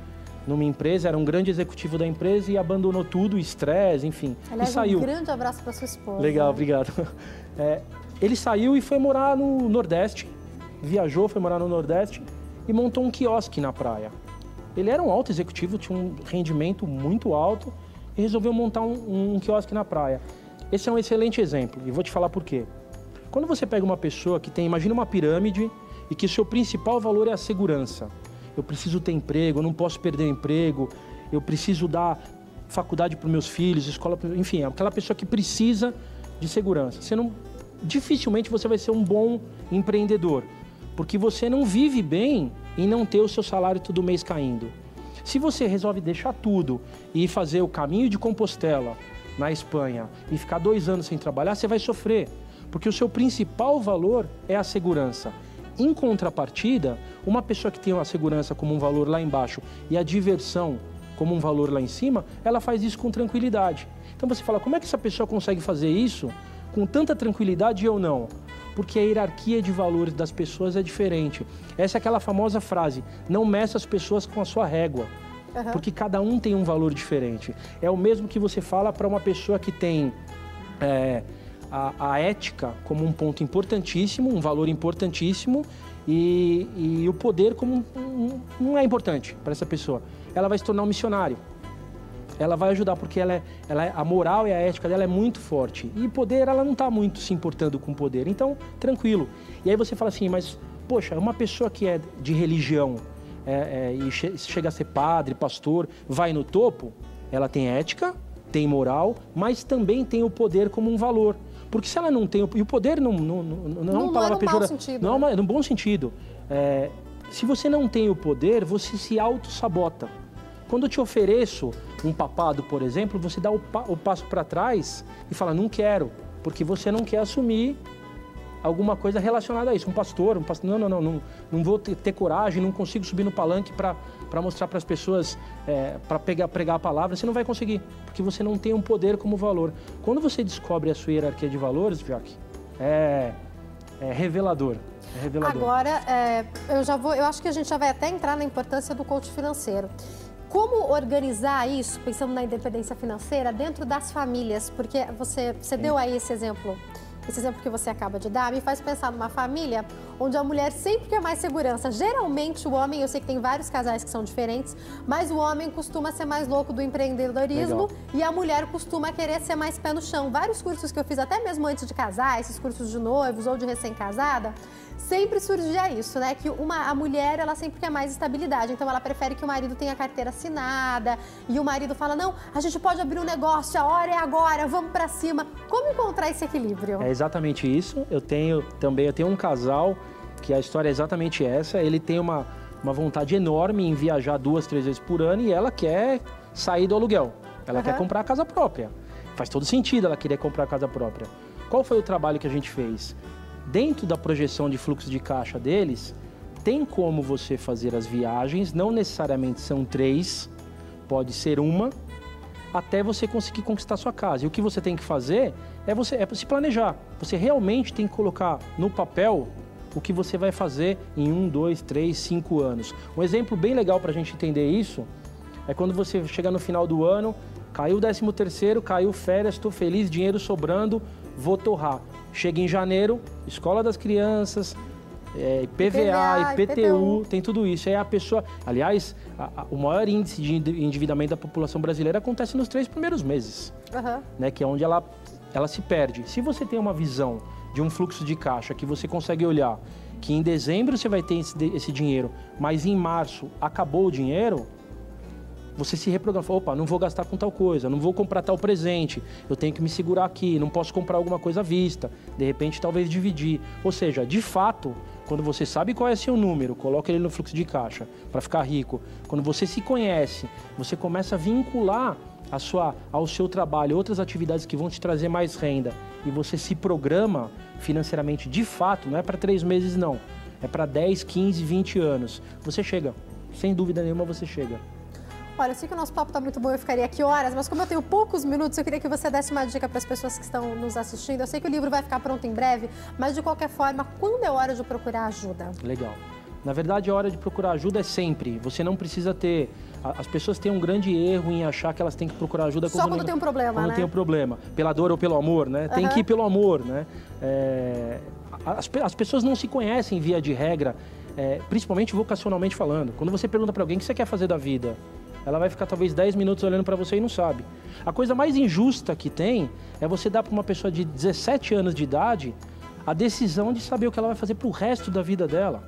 numa empresa, era um grande executivo da empresa e abandonou tudo, estresse, enfim. Aliás, e saiu. Um grande abraço para sua esposa. Legal, obrigado. Ele saiu e foi morar no Nordeste, viajou, foi morar no Nordeste e montou um quiosque na praia. Ele era um alto executivo, tinha um rendimento muito alto e resolveu montar um quiosque na praia. Esse é um excelente exemplo e vou te falar por quê. Quando você pega uma pessoa que imagina uma pirâmide e que o seu principal valor é a segurança. Eu preciso ter emprego, eu não posso perder o emprego, eu preciso dar faculdade para os meus filhos, escola, enfim, é aquela pessoa que precisa de segurança. Dificilmente você vai ser um bom empreendedor, porque você não vive bem em não ter o seu salário todo mês caindo. Se você resolve deixar tudo e fazer o caminho de Compostela na Espanha e ficar 2 anos sem trabalhar, você vai sofrer, porque o seu principal valor é a segurança. Em contrapartida, uma pessoa que tem a segurança como um valor lá embaixo e a diversão como um valor lá em cima, ela faz isso com tranquilidade. Então você fala, como é que essa pessoa consegue fazer isso com tanta tranquilidade e eu não? Porque a hierarquia de valores das pessoas é diferente. Essa é aquela famosa frase, não meça as pessoas com a sua régua, porque cada um tem um valor diferente. É o mesmo que você fala para uma pessoa que tem a ética como um ponto importantíssimo, um valor importantíssimo, e o poder como não é importante para essa pessoa. Ela vai se tornar um missionário. Ela vai ajudar porque a moral e a ética dela é muito forte. E poder, ela não está muito se importando com poder. Então, tranquilo. E aí você fala assim, mas, poxa, uma pessoa que é de religião e chega a ser padre, pastor, vai no topo, ela tem ética, tem moral, mas também tem o poder como um valor. Porque se ela não tem... E o poder não é uma palavra pejorativa. Não é no bom sentido. Se você não tem o poder, você se auto-sabota. Quando eu te ofereço um papado, por exemplo, você dá o passo para trás e fala, não quero, porque você não quer assumir alguma coisa relacionada a isso. Um pastor, não vou ter coragem, não consigo subir no palanque para mostrar para as pessoas, para pregar a palavra, você não vai conseguir, porque você não tem um poder como valor. Quando você descobre a sua hierarquia de valores, Jaque, é revelador. É revelador. Agora, eu acho que a gente já vai até entrar na importância do coach financeiro. Como organizar isso, pensando na independência financeira, dentro das famílias? Porque você deu aí esse exemplo que você acaba de dar, me faz pensar numa família onde a mulher sempre quer mais segurança. Geralmente o homem, eu sei que tem vários casais que são diferentes, mas o homem costuma ser mais louco do empreendedorismo. Legal. E a mulher costuma querer ser mais pé no chão. Vários cursos que eu fiz, até mesmo antes de casar, esses cursos de noivos ou de recém-casada, sempre surgia isso, né? Que a mulher, ela sempre quer mais estabilidade. Então, ela prefere que o marido tenha carteira assinada e o marido fala, não, a gente pode abrir um negócio, a hora é agora, vamos pra cima. Como encontrar esse equilíbrio? É exatamente isso. Eu tenho um casal que a história é exatamente essa. Ele tem uma vontade enorme em viajar 2, 3 vezes por ano e ela quer sair do aluguel. Ela quer comprar a casa própria. Faz todo sentido ela querer comprar a casa própria. Qual foi o trabalho que a gente fez? Dentro da projeção de fluxo de caixa deles, tem como você fazer as viagens, não necessariamente são 3, pode ser 1, até você conseguir conquistar sua casa. E o que você tem que fazer é se planejar. Você realmente tem que colocar no papel o que você vai fazer em 1, 2, 3, 5 anos. Um exemplo bem legal para a gente entender isso, É quando você chega no final do ano, caiu o 13º, caiu férias, estou feliz, dinheiro sobrando, vou torrar. Chega em janeiro, escola das crianças, IPVA, IPTU, tem tudo isso. Aí a pessoa, aliás, o maior índice de endividamento da população brasileira acontece nos 3 primeiros meses, né, que é onde ela se perde. Se você tem uma visão de um fluxo de caixa que você consegue olhar que em dezembro você vai ter esse dinheiro, mas em março acabou o dinheiro, você se reprograma, fala, opa, não vou gastar com tal coisa, não vou comprar tal presente, eu tenho que me segurar aqui, não posso comprar alguma coisa à vista, de repente talvez dividir. Ou seja, de fato, quando você sabe qual é seu número, coloca ele no fluxo de caixa para ficar rico. Quando você se conhece, você começa a vincular ao seu trabalho outras atividades que vão te trazer mais renda e você se programa financeiramente de fato, não é para 3 meses não, é para 10, 15, 20 anos. Você chega, sem dúvida nenhuma você chega. Olha, eu sei que o nosso papo está muito bom, eu ficaria aqui horas, mas como eu tenho poucos minutos, eu queria que você desse uma dica para as pessoas que estão nos assistindo. Eu sei que o livro vai ficar pronto em breve, mas de qualquer forma, quando é hora de procurar ajuda? Legal. Na verdade, a hora de procurar ajuda é sempre. Você não precisa ter... As pessoas têm um grande erro em achar que elas têm que procurar ajuda só quando tem um problema, quando tem um problema. Pela dor ou pelo amor, né? Tem que ir pelo amor, né? As pessoas não se conhecem via de regra, principalmente vocacionalmente falando. Quando você pergunta para alguém o que você quer fazer da vida, ela vai ficar talvez 10 minutos olhando para você e não sabe. A coisa mais injusta que tem é você dar para uma pessoa de 17 anos de idade a decisão de saber o que ela vai fazer para o resto da vida dela.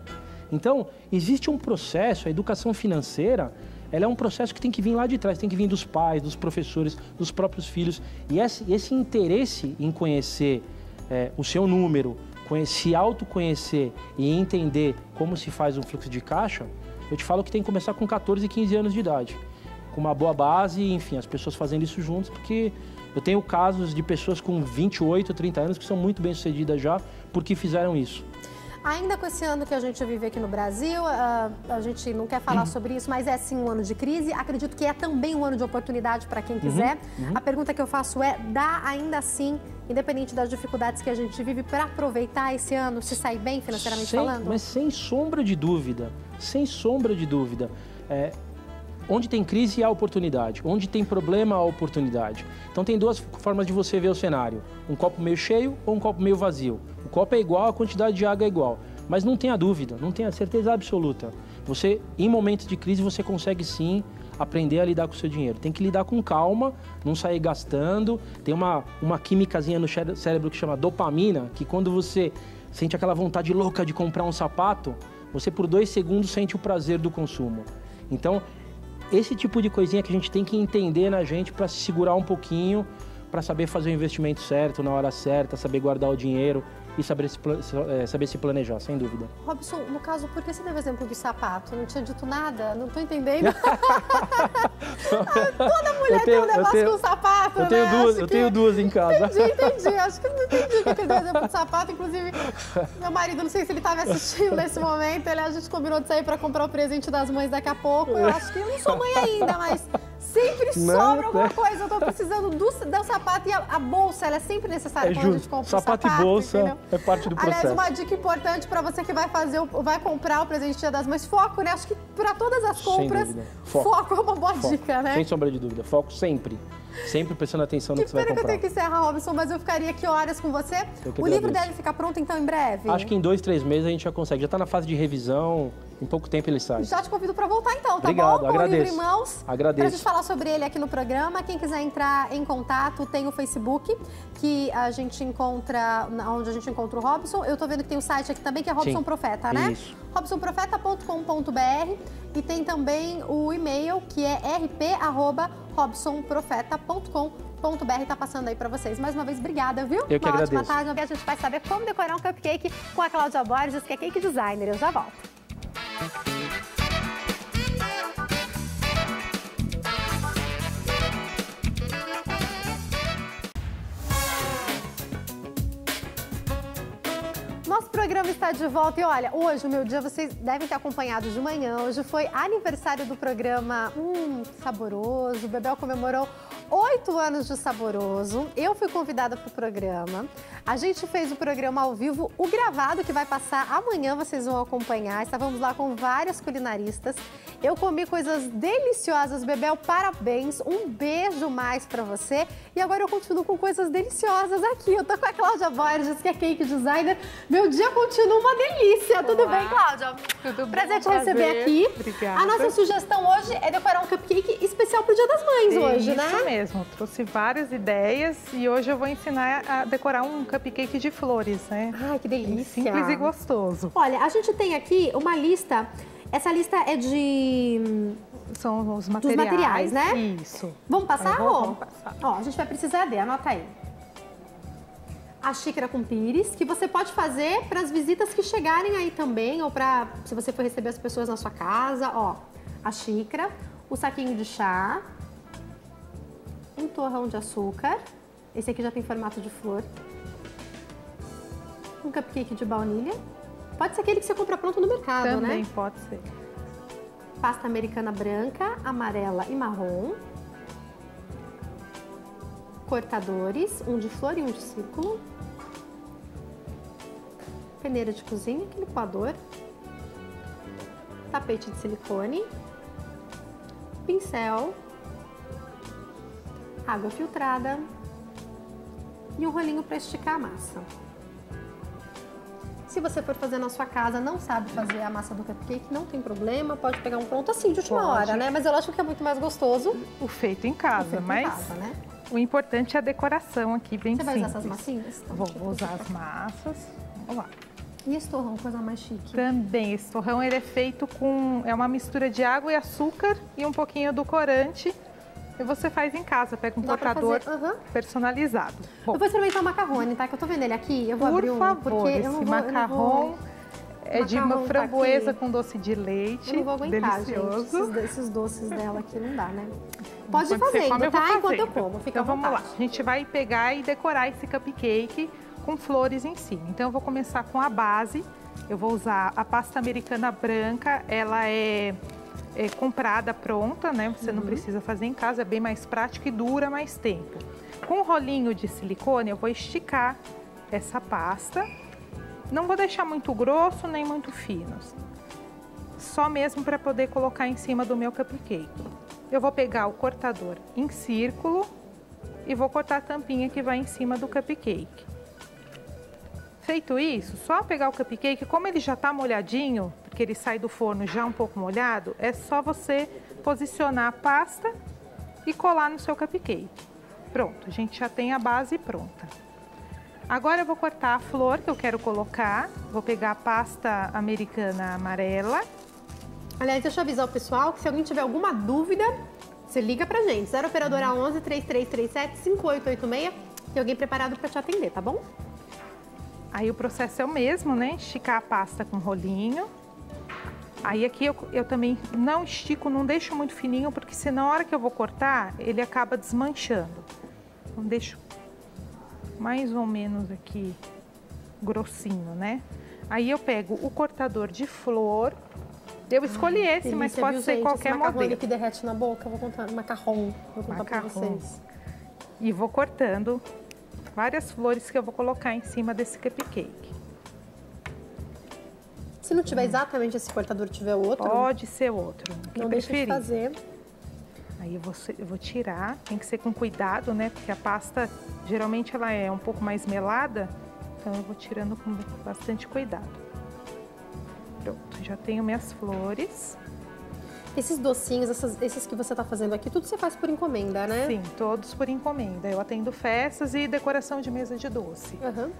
Então, existe um processo, a educação financeira, ela é um processo que tem que vir lá de trás, tem que vir dos pais, dos professores, dos próprios filhos. E esse interesse em conhecer o seu número, se autoconhecer e entender como se faz um fluxo de caixa, eu te falo que tem que começar com 14, 15 anos de idade. Com uma boa base, enfim, as pessoas fazendo isso juntos, porque eu tenho casos de pessoas com 28, 30 anos que são muito bem-sucedidas já porque fizeram isso. Ainda com esse ano que a gente vive aqui no Brasil, a gente não quer falar sobre isso, mas é sim um ano de crise. Acredito que é também um ano de oportunidade para quem quiser. A pergunta que eu faço é, dá ainda assim, independente das dificuldades que a gente vive, para aproveitar esse ano, se sair bem financeiramente falando? Mas sem sombra de dúvida, sem sombra de dúvida. Onde tem crise, há oportunidade. Onde tem problema, há oportunidade. Então tem 2 formas de você ver o cenário. Um copo meio cheio ou um copo meio vazio. O copo é igual, a quantidade de água é igual. Mas não tenha dúvida, não tenha certeza absoluta. Você, em momentos de crise, você consegue sim aprender a lidar com o seu dinheiro. Tem que lidar com calma, não sair gastando. Tem uma químicazinha no cérebro que chama dopamina, que quando você sente aquela vontade louca de comprar um sapato, você por 2 segundos sente o prazer do consumo. Então, esse tipo de coisinha que a gente tem que entender na gente para se segurar um pouquinho, para saber fazer o investimento certo, na hora certa, saber guardar o dinheiro e saber se planejar, sem dúvida. Robson, no caso, por que você deu o exemplo do sapato? Eu não tinha dito nada, não estou entendendo. Toda mulher tem um negócio com sapato, eu tenho duas em casa. Entendi. Acho que não entendi que ele deu o exemplo do sapato. Inclusive, meu marido, não sei se ele estava assistindo nesse momento, a gente combinou de sair para comprar o presente das mães daqui a pouco. Eu acho que eu não sou mãe ainda, mas sempre sobra alguma coisa. Eu estou precisando do sapato e a bolsa, ela é sempre necessária quando a gente compra o sapato. Sapato e bolsa, entendeu? É parte do processo. Aliás, uma dica importante para você que vai comprar o presente Dia das Mães, foco, né? Acho que para todas as compras, foco é uma boa dica, né? Sem sombra de dúvida, foco sempre. Sempre prestando atenção no que você vai comprar. Que pena que eu tenho que encerrar, Robson, mas eu ficaria aqui horas com você. O livro deve ficar pronto, então, em breve? Acho que em 2, 3 meses a gente já consegue. Já está na fase de revisão, em pouco tempo ele sai. Já te convido para voltar, então, tá Obrigado, bom? agradeço. Com o livro em mãos. Agradeço. Para a gente falar sobre ele aqui no programa. Quem quiser entrar em contato, tem o Facebook, que a gente encontra, onde a gente encontra o Robson. Eu tô vendo que tem o site aqui também, que é Robson Profeta, né? Isso. robsonprofeta.com.br e tem também o e-mail, que é rp@robsonprofeta.com.br. Tá passando aí para vocês. Mais uma vez, obrigada, viu? Eu que agradeço. Uma ótima tarde. A gente vai saber como decorar um cupcake com a Cláudia Borges, que é cake designer. Eu já volto. Nosso programa está de volta e olha, hoje o meu dia vocês devem ter acompanhado de manhã. Hoje foi aniversário do programa Saboroso. O Bebel comemorou 8 anos de Saboroso. Eu fui convidada para o programa. A gente fez o programa ao vivo, o gravado que vai passar amanhã, vocês vão acompanhar. Estávamos lá com várias culinaristas. Eu comi coisas deliciosas. Bebel, parabéns. Um beijo mais para você. E agora eu continuo com coisas deliciosas aqui. Eu tô com a Cláudia Borges, que é cake designer. Meu dia continua uma delícia. Tudo Olá. bem, Cláudia? Tudo bem. Prazer te receber aqui. Obrigada. A nossa sugestão hoje é decorar um cupcake especial pro Dia das Mães hoje, né? Isso mesmo. Trouxe várias ideias e hoje eu vou ensinar a decorar um cupcake de flores, né? Ai, que delícia. Simples e gostoso. Olha, a gente tem aqui uma lista. Essa lista é de... São os dos materiais, né? Isso. Vamos passar, Rô? Vamos passar. Ó, a gente vai precisar de, anota aí. A xícara com pires, que você pode fazer para as visitas que chegarem aí também, ou para se você for receber as pessoas na sua casa, ó. A xícara, o saquinho de chá, um torrão de açúcar, esse aqui já tem formato de flor, um cupcake de baunilha, pode ser aquele que você compra pronto no mercado, Também né? pode ser. Pasta americana branca, amarela e marrom, cortadores, um de flor e um de círculo, peneira de cozinha, aquele coador, tapete de silicone, pincel, água filtrada e um rolinho para esticar a massa. Se você for fazer na sua casa, não sabe fazer a massa do cupcake, não tem problema, pode pegar um pronto assim de última Pode. hora, né? Mas eu acho que é muito mais gostoso O feito em casa, feito em mas casa, né? o importante é a decoração aqui, bem Você vai simples. usar essas massinhas? Então, Vou deixa eu usar colocar as massas. Vamos lá. E esse torrão, coisa mais chique. Também, esse torrão ele é feito com... É uma mistura de água e açúcar e um pouquinho do corante. E você faz em casa, pega um Dá pra cortador fazer, aham. personalizado. Bom, Eu vou experimentar o macarrone, tá? Que eu tô vendo ele aqui. Eu vou por abrir um, favor, porque eu esse não vou, macarrão é de uma macarrão tá framboesa aqui. com doce de leite. Eu não vou aguentar, delicioso. gente. Esses doces dela aqui não dá, né? Enquanto Pode ir você fazendo, come, eu tá? vou Enquanto eu fazendo. como, fica Então à vamos lá. vontade. A gente vai pegar e decorar esse cupcake com flores em cima. Então eu vou começar com a base. Eu vou usar a pasta americana branca. Ela é comprada pronta, né? Você não precisa fazer em casa, é bem mais prático e dura mais tempo. Com o rolinho de silicone, eu vou esticar essa pasta. Não vou deixar muito grosso nem muito fino. Só mesmo para poder colocar em cima do meu cupcake. Eu vou pegar o cortador em círculo e vou cortar a tampinha que vai em cima do cupcake. Feito isso, só pegar o cupcake, como ele já está molhadinho, porque ele sai do forno já um pouco molhado, é só você posicionar a pasta e colar no seu cupcake. Pronto, a gente já tem a base pronta. Agora eu vou cortar a flor que eu quero colocar, vou pegar a pasta americana amarela. Aliás, deixa eu avisar o pessoal que se alguém tiver alguma dúvida, você liga pra gente. 0 operadora 11 3337 5886. Tem alguém preparado pra te atender, tá bom? Aí o processo é o mesmo, né? Esticar a pasta com rolinho. Aí aqui eu também não estico, não deixo muito fininho, porque senão na hora que eu vou cortar, ele acaba desmanchando. Então deixo mais ou menos aqui grossinho, né? Aí eu pego o cortador de flor. Eu escolhi esse, mas Delícia, pode viu, ser gente? qualquer Esse macarrone modelo. que derrete na boca, eu vou contar. Macarrão, vou contar pra Macarrão. vocês. E vou cortando várias flores que eu vou colocar em cima desse cupcake. Se não tiver exatamente esse cortador, tiver outro, Pode ser outro, o que não deixa de preferir. fazer. Aí eu vou tirar, tem que ser com cuidado, né? Porque a pasta, geralmente ela é um pouco mais melada, então eu vou tirando com bastante cuidado. Pronto, já tenho minhas flores. Esses docinhos, esses que você tá fazendo aqui, tudo você faz por encomenda, né? Sim, todos por encomenda. Eu atendo festas e decoração de mesa de doce. Aham.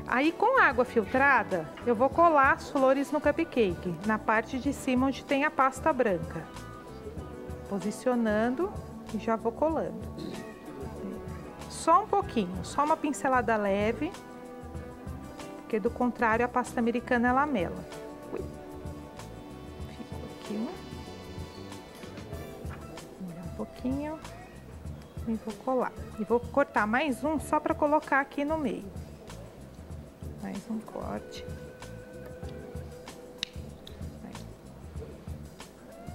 Aí com água filtrada, eu vou colar as flores no cupcake, na parte de cima onde tem a pasta branca. Posicionando e já vou colando. Só um pouquinho, só uma pincelada leve, porque do contrário a pasta americana ela mela. Ui. Ficou aqui um pouquinho e vou colar. E vou cortar mais um só para colocar aqui no meio. Mais um corte. Aí.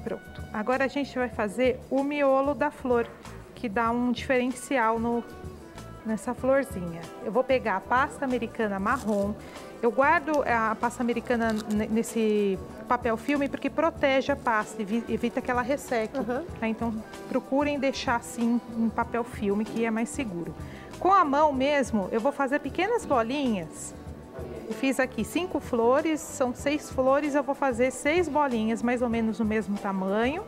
Pronto. Agora a gente vai fazer o miolo da flor, que que dá um diferencial nessa florzinha. Eu vou pegar a pasta americana marrom. Eu guardo a pasta americana nesse papel filme porque protege a pasta, evita que ela resseque. Tá? Então, procurem deixar assim em papel filme, que é mais seguro. Com a mão mesmo, eu vou fazer pequenas bolinhas. Eu fiz aqui 5 flores, são 6 flores, eu vou fazer 6 bolinhas, mais ou menos do mesmo tamanho.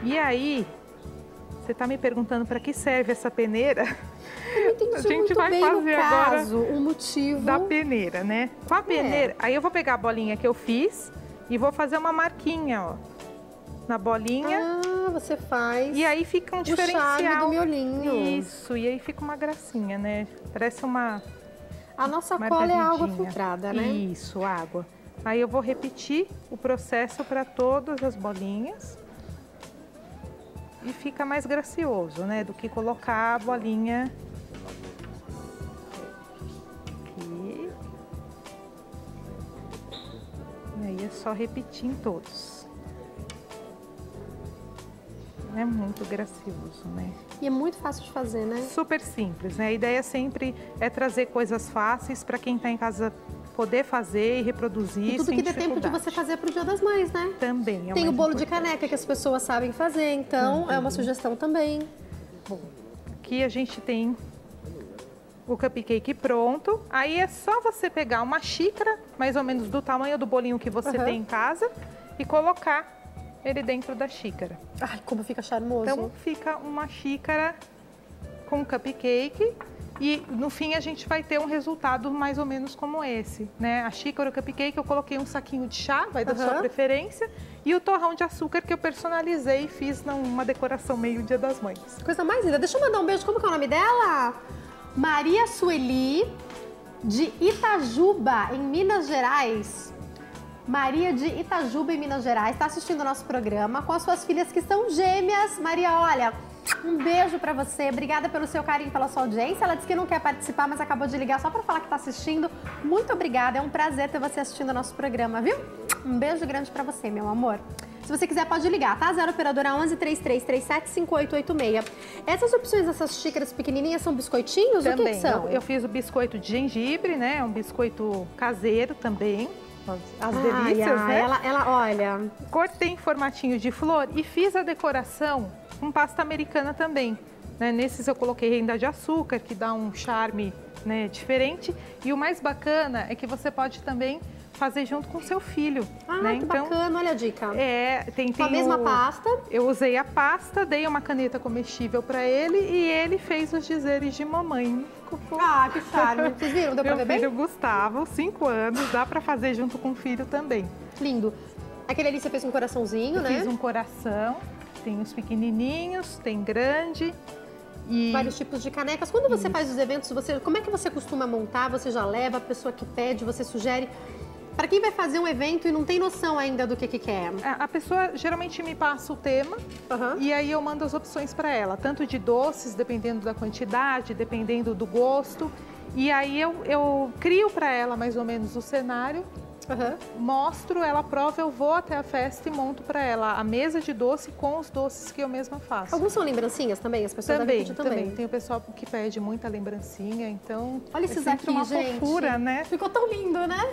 E aí, você está me perguntando para que serve essa peneira? Eu não entendi a gente muito vai bem fazer no agora caso, o motivo da peneira, né? Com a peneira, aí eu vou pegar a bolinha que eu fiz e vou fazer uma marquinha, ó, na bolinha. Ah, você faz. E aí fica um o diferencial. charme do miolinho. Isso, e aí fica uma gracinha, né? Parece uma A nossa cola é água filtrada, né? Isso, água. Aí eu vou repetir o processo para todas as bolinhas. E fica mais gracioso, né? Do que colocar a bolinha aqui. E aí é só repetir em todos. É muito gracioso, né? E é muito fácil de fazer, né? Super simples, né? A ideia sempre é trazer coisas fáceis para quem está em casa poder fazer e reproduzir. E tudo que dê tempo de você fazer para o Dia das Mães, né? Também. Tem o bolo de caneca que as pessoas sabem fazer, então é uma sugestão também. Bom, aqui a gente tem o cupcake pronto. Aí é só você pegar uma xícara, mais ou menos do tamanho do bolinho que você tem em casa, e colocar ele dentro da xícara. Ai, como fica charmoso. Então fica uma xícara com cupcake. E no fim a gente vai ter um resultado mais ou menos como esse, né? A xícara, o cupcake, eu coloquei um saquinho de chá, vai da sua preferência, e o torrão de açúcar que eu personalizei e fiz numa decoração meio Dia das Mães. Coisa mais linda. Deixa eu mandar um beijo, como que é o nome dela? Maria Sueli, de Itajuba, em Minas Gerais. Maria de Itajuba, em Minas Gerais, está assistindo o nosso programa com as suas filhas que são gêmeas. Maria, olha... Um beijo pra você, obrigada pelo seu carinho, pela sua audiência. Ela disse que não quer participar, mas acabou de ligar só pra falar que tá assistindo. Muito obrigada, é um prazer ter você assistindo o nosso programa, viu? Um beijo grande pra você, meu amor. Se você quiser, pode ligar, tá? 0 operadora 11 3337 5886. Essas opções, essas xícaras pequenininhas, são biscoitinhos? Também, o que são? Eu fiz o biscoito de gengibre, né? É um biscoito caseiro também. As delícias, né? Ela, olha... Cortei em formatinho de flor e fiz a decoração com pasta americana também. Né? Nesses eu coloquei renda de açúcar, que dá um charme, né, diferente. E o mais bacana é que você pode também fazer junto com o seu filho. Ah, né? que então, bacana, olha a dica. Tem com a mesma pasta? Eu usei a pasta, dei uma caneta comestível para ele e ele fez os dizeres de mamãe. Ah, que charme. Vocês viram? Deu pra ver bem? Meu filho Gustavo, 5 anos, dá para fazer junto com o filho também. Lindo. Aquele ali você fez um coraçãozinho, né? Fiz um coração, tem os pequenininhos, tem grande. E... vários tipos de canecas. Quando você faz os eventos, como é que você costuma montar? Você já leva a pessoa que pede, você sugere? Para quem vai fazer um evento e não tem noção ainda do que quer. A pessoa geralmente me passa o tema e aí eu mando as opções para ela, tanto de doces, dependendo da quantidade, dependendo do gosto. E aí eu crio para ela mais ou menos o cenário, mostro, ela prova, eu vou até a festa e monto para ela a mesa de doce com os doces que eu mesma faço. Alguns são lembrancinhas também? As pessoas devem pedir também. Tem o pessoal que pede muita lembrancinha, então... Olha esses aqui, uma gente. fofura, né? Ficou tão lindo, né?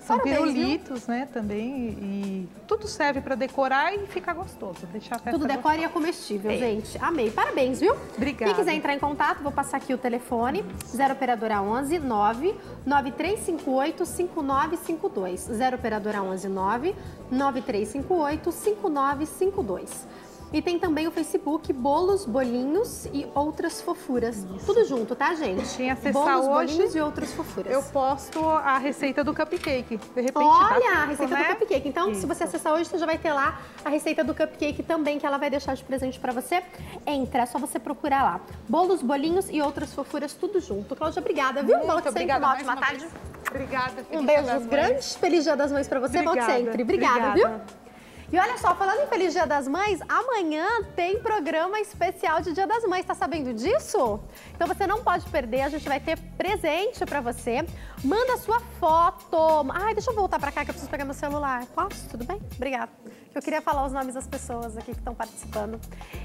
São Parabéns, pirulitos, né, também, e tudo serve para decorar e ficar gostoso, deixar a festa tudo decora e é comestível, gente. Amei. Parabéns, viu? Obrigada. Quem quiser entrar em contato, vou passar aqui o telefone, 0 operadora 11 9 9358 5952. 0 operadora 11 9 9358 5952. E tem também o Facebook Bolos, Bolinhos e Outras Fofuras. Isso. Tudo junto, tá, gente? Quem acessar Bolos, hoje, Bolinhos e Outras Fofuras. Eu posto a receita do cupcake. De repente, olha, a receita do cupcake. Então, se você acessar hoje, você já vai ter lá a receita do cupcake também, que ela vai deixar de presente pra você. Entra, é só você procurar lá. Bolos, Bolinhos e Outras Fofuras, tudo junto. Cláudia, obrigada, viu? Muito obrigada. Uma ótima tarde. Obrigada. Um beijo grande. Feliz Dia das Mães pra você. Volte sempre. Obrigada, viu? E olha só, falando em Feliz Dia das Mães, amanhã tem programa especial de Dia das Mães. Tá sabendo disso? Então você não pode perder, a gente vai ter presente pra você. Manda sua foto. Ai, deixa eu voltar pra cá que eu preciso pegar meu celular. Posso? Tudo bem? Obrigada. Eu queria falar os nomes das pessoas aqui que estão participando.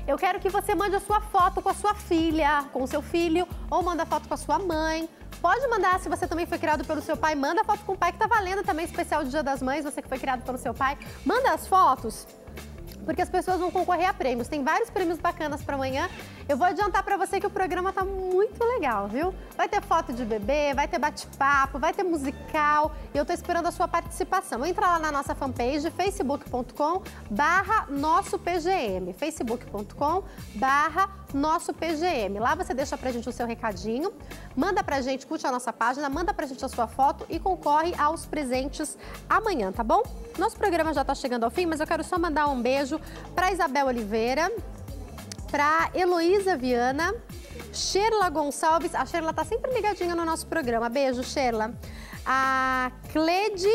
Eu quero que você mande a sua foto com a sua filha, com o seu filho, ou manda foto com a sua mãe. Pode mandar, se você também foi criado pelo seu pai, manda foto com o pai, que tá valendo também especial de Dia das Mães, você que foi criado pelo seu pai. Manda as fotos, porque as pessoas vão concorrer a prêmios. Tem vários prêmios bacanas para amanhã. Eu vou adiantar para você que o programa tá muito legal, viu? Vai ter foto de bebê, vai ter bate-papo, vai ter musical. E eu tô esperando a sua participação. Entra lá na nossa fanpage, facebook.com/nossopgm. facebook.com/nossopgm. Lá você deixa pra gente o seu recadinho, manda pra gente, curte a nossa página, manda pra gente a sua foto e concorre aos presentes amanhã, tá bom? Nosso programa já tá chegando ao fim, mas eu quero só mandar um beijo pra Isabel Oliveira, para Heloísa Viana, Sheila Gonçalves. A Sheila tá sempre ligadinha no nosso programa. Beijo, Sheila. A Cleide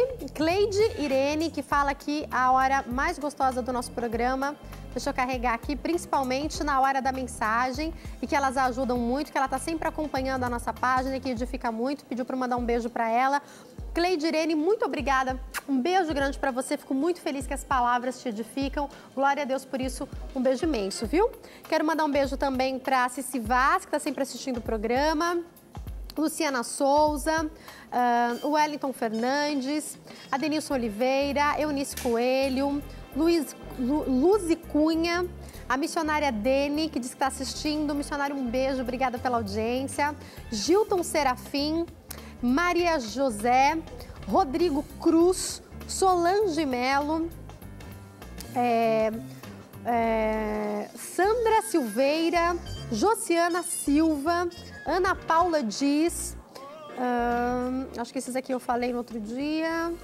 Irene, que fala que a hora mais gostosa do nosso programa, deixa eu carregar aqui, principalmente na hora da mensagem, e que elas ajudam muito, que ela tá sempre acompanhando a nossa página e que edifica muito. Pediu para mandar um beijo para ela. Cleide Irene, muito obrigada. Um beijo grande para você. Fico muito feliz que as palavras te edificam. Glória a Deus por isso. Um beijo imenso, viu? Quero mandar um beijo também para Cici Vaz, que está sempre assistindo o programa. Luciana Souza, o Wellington Fernandes, a Denilson Oliveira, Eunice Coelho, Luzi Cunha, a missionária Dene, que diz que está assistindo. Missionário, um beijo, obrigada pela audiência. Gilton Serafim, Maria José, Rodrigo Cruz, Solange Melo, Sandra Silveira, Josiana Silva, Ana Paula Dias, acho que esses aqui eu falei no outro dia,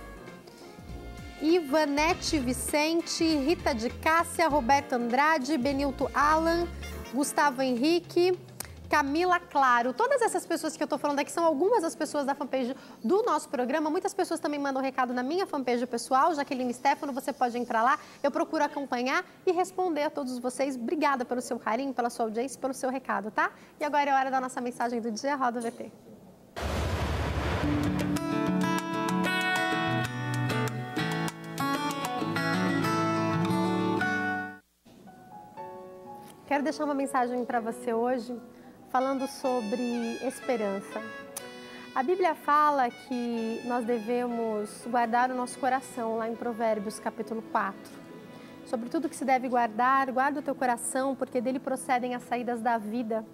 Ivanete Vicente, Rita de Cássia, Roberto Andrade, Benilto Alan, Gustavo Henrique, Camila Claro. Todas essas pessoas que eu tô falando aqui são algumas das pessoas da fanpage do nosso programa. Muitas pessoas também mandam recado na minha fanpage pessoal, Jaqueline Stefano, você pode entrar lá. Eu procuro acompanhar e responder a todos vocês. Obrigada pelo seu carinho, pela sua audiência e pelo seu recado, tá? E agora é hora da nossa mensagem do dia. Roda o VT. Quero deixar uma mensagem para você hoje, falando sobre esperança. A Bíblia fala que nós devemos guardar o nosso coração, lá em Provérbios, capítulo 4. Sobre tudo que se deve guardar, guarda o teu coração, porque dele procedem as saídas da vida.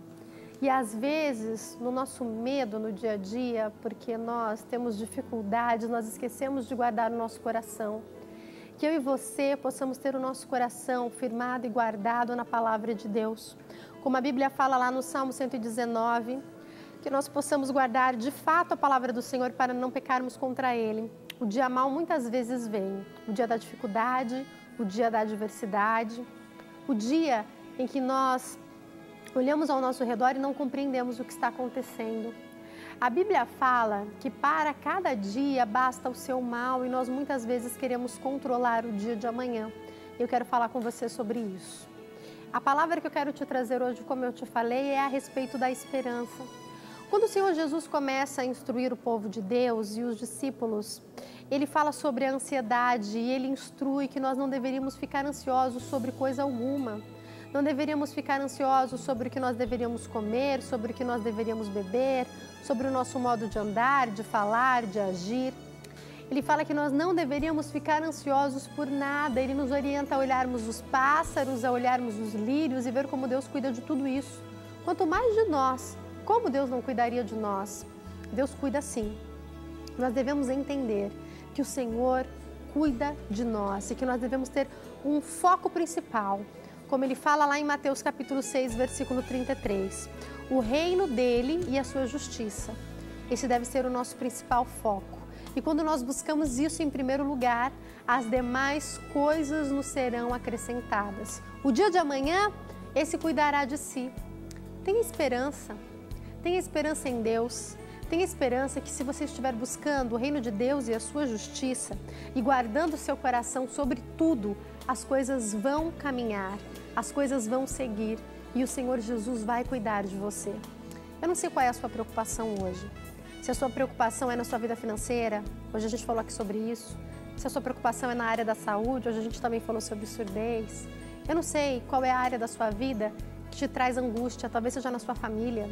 E às vezes, no nosso medo, no dia a dia, porque nós temos dificuldades, nós esquecemos de guardar o nosso coração. Que eu e você possamos ter o nosso coração firmado e guardado na palavra de Deus. Como a Bíblia fala lá no Salmo 119, que nós possamos guardar de fato a palavra do Senhor para não pecarmos contra Ele. O dia mau muitas vezes vem, o dia da dificuldade, o dia da adversidade, o dia em que nós olhamos ao nosso redor e não compreendemos o que está acontecendo. A Bíblia fala que para cada dia basta o seu mal e nós muitas vezes queremos controlar o dia de amanhã. Eu quero falar com você sobre isso. A palavra que eu quero te trazer hoje, como eu te falei, é a respeito da esperança. Quando o Senhor Jesus começa a instruir o povo de Deus e os discípulos, Ele fala sobre a ansiedade e Ele instrui que nós não deveríamos ficar ansiosos sobre coisa alguma. Não deveríamos ficar ansiosos sobre o que nós deveríamos comer, sobre o que nós deveríamos beber, sobre o nosso modo de andar, de falar, de agir. Ele fala que nós não deveríamos ficar ansiosos por nada. Ele nos orienta a olharmos os pássaros, a olharmos os lírios e ver como Deus cuida de tudo isso. Quanto mais de nós, como Deus não cuidaria de nós? Deus cuida sim. Nós devemos entender que o Senhor cuida de nós e que nós devemos ter um foco principal. Como ele fala lá em Mateus capítulo 6, versículo 33. O reino dele e a sua justiça. Esse deve ser o nosso principal foco. E quando nós buscamos isso em primeiro lugar, as demais coisas nos serão acrescentadas. O dia de amanhã, esse cuidará de si. Tenha esperança em Deus. Tenha esperança que se você estiver buscando o reino de Deus e a sua justiça e guardando o seu coração sobre tudo, as coisas vão caminhar, as coisas vão seguir e o Senhor Jesus vai cuidar de você. Eu não sei qual é a sua preocupação hoje. Se a sua preocupação é na sua vida financeira, hoje a gente falou aqui sobre isso. Se a sua preocupação é na área da saúde, hoje a gente também falou sobre surdez. Eu não sei qual é a área da sua vida que te traz angústia, talvez seja na sua família.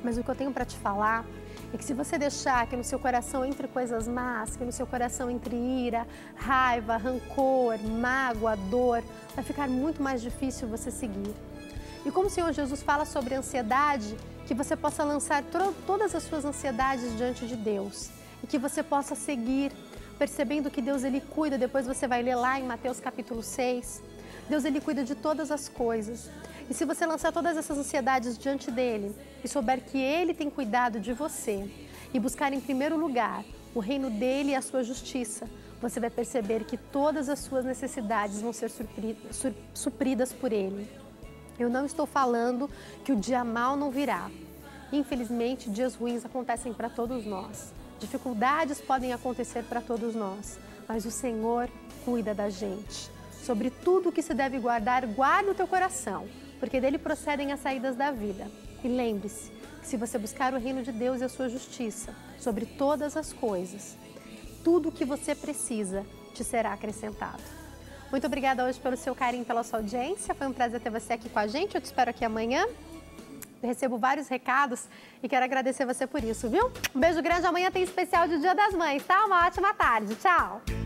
Mas o que eu tenho para te falar é que se você deixar que no seu coração entre coisas más, que no seu coração entre ira, raiva, rancor, mágoa, dor, vai ficar muito mais difícil você seguir. E como o Senhor Jesus fala sobre ansiedade, que você possa lançar todas as suas ansiedades diante de Deus e que você possa seguir, percebendo que Deus ele cuida. Depois você vai ler lá em Mateus capítulo 6, Deus ele cuida de todas as coisas. E se você lançar todas essas ansiedades diante dele e souber que ele tem cuidado de você e buscar em primeiro lugar o reino dele e a sua justiça, você vai perceber que todas as suas necessidades vão ser supridas por ele. Eu não estou falando que o dia mau não virá. Infelizmente, dias ruins acontecem para todos nós. Dificuldades podem acontecer para todos nós, mas o Senhor cuida da gente. Sobre tudo que se deve guardar, guarda o teu coração, porque dele procedem as saídas da vida. E lembre-se que se você buscar o reino de Deus e a sua justiça sobre todas as coisas, tudo o que você precisa te será acrescentado. Muito obrigada hoje pelo seu carinho, pela sua audiência. Foi um prazer ter você aqui com a gente. Eu te espero aqui amanhã. Eu recebo vários recados e quero agradecer você por isso, viu? Um beijo grande. Amanhã tem especial de Dia das Mães, tá? Uma ótima tarde. Tchau!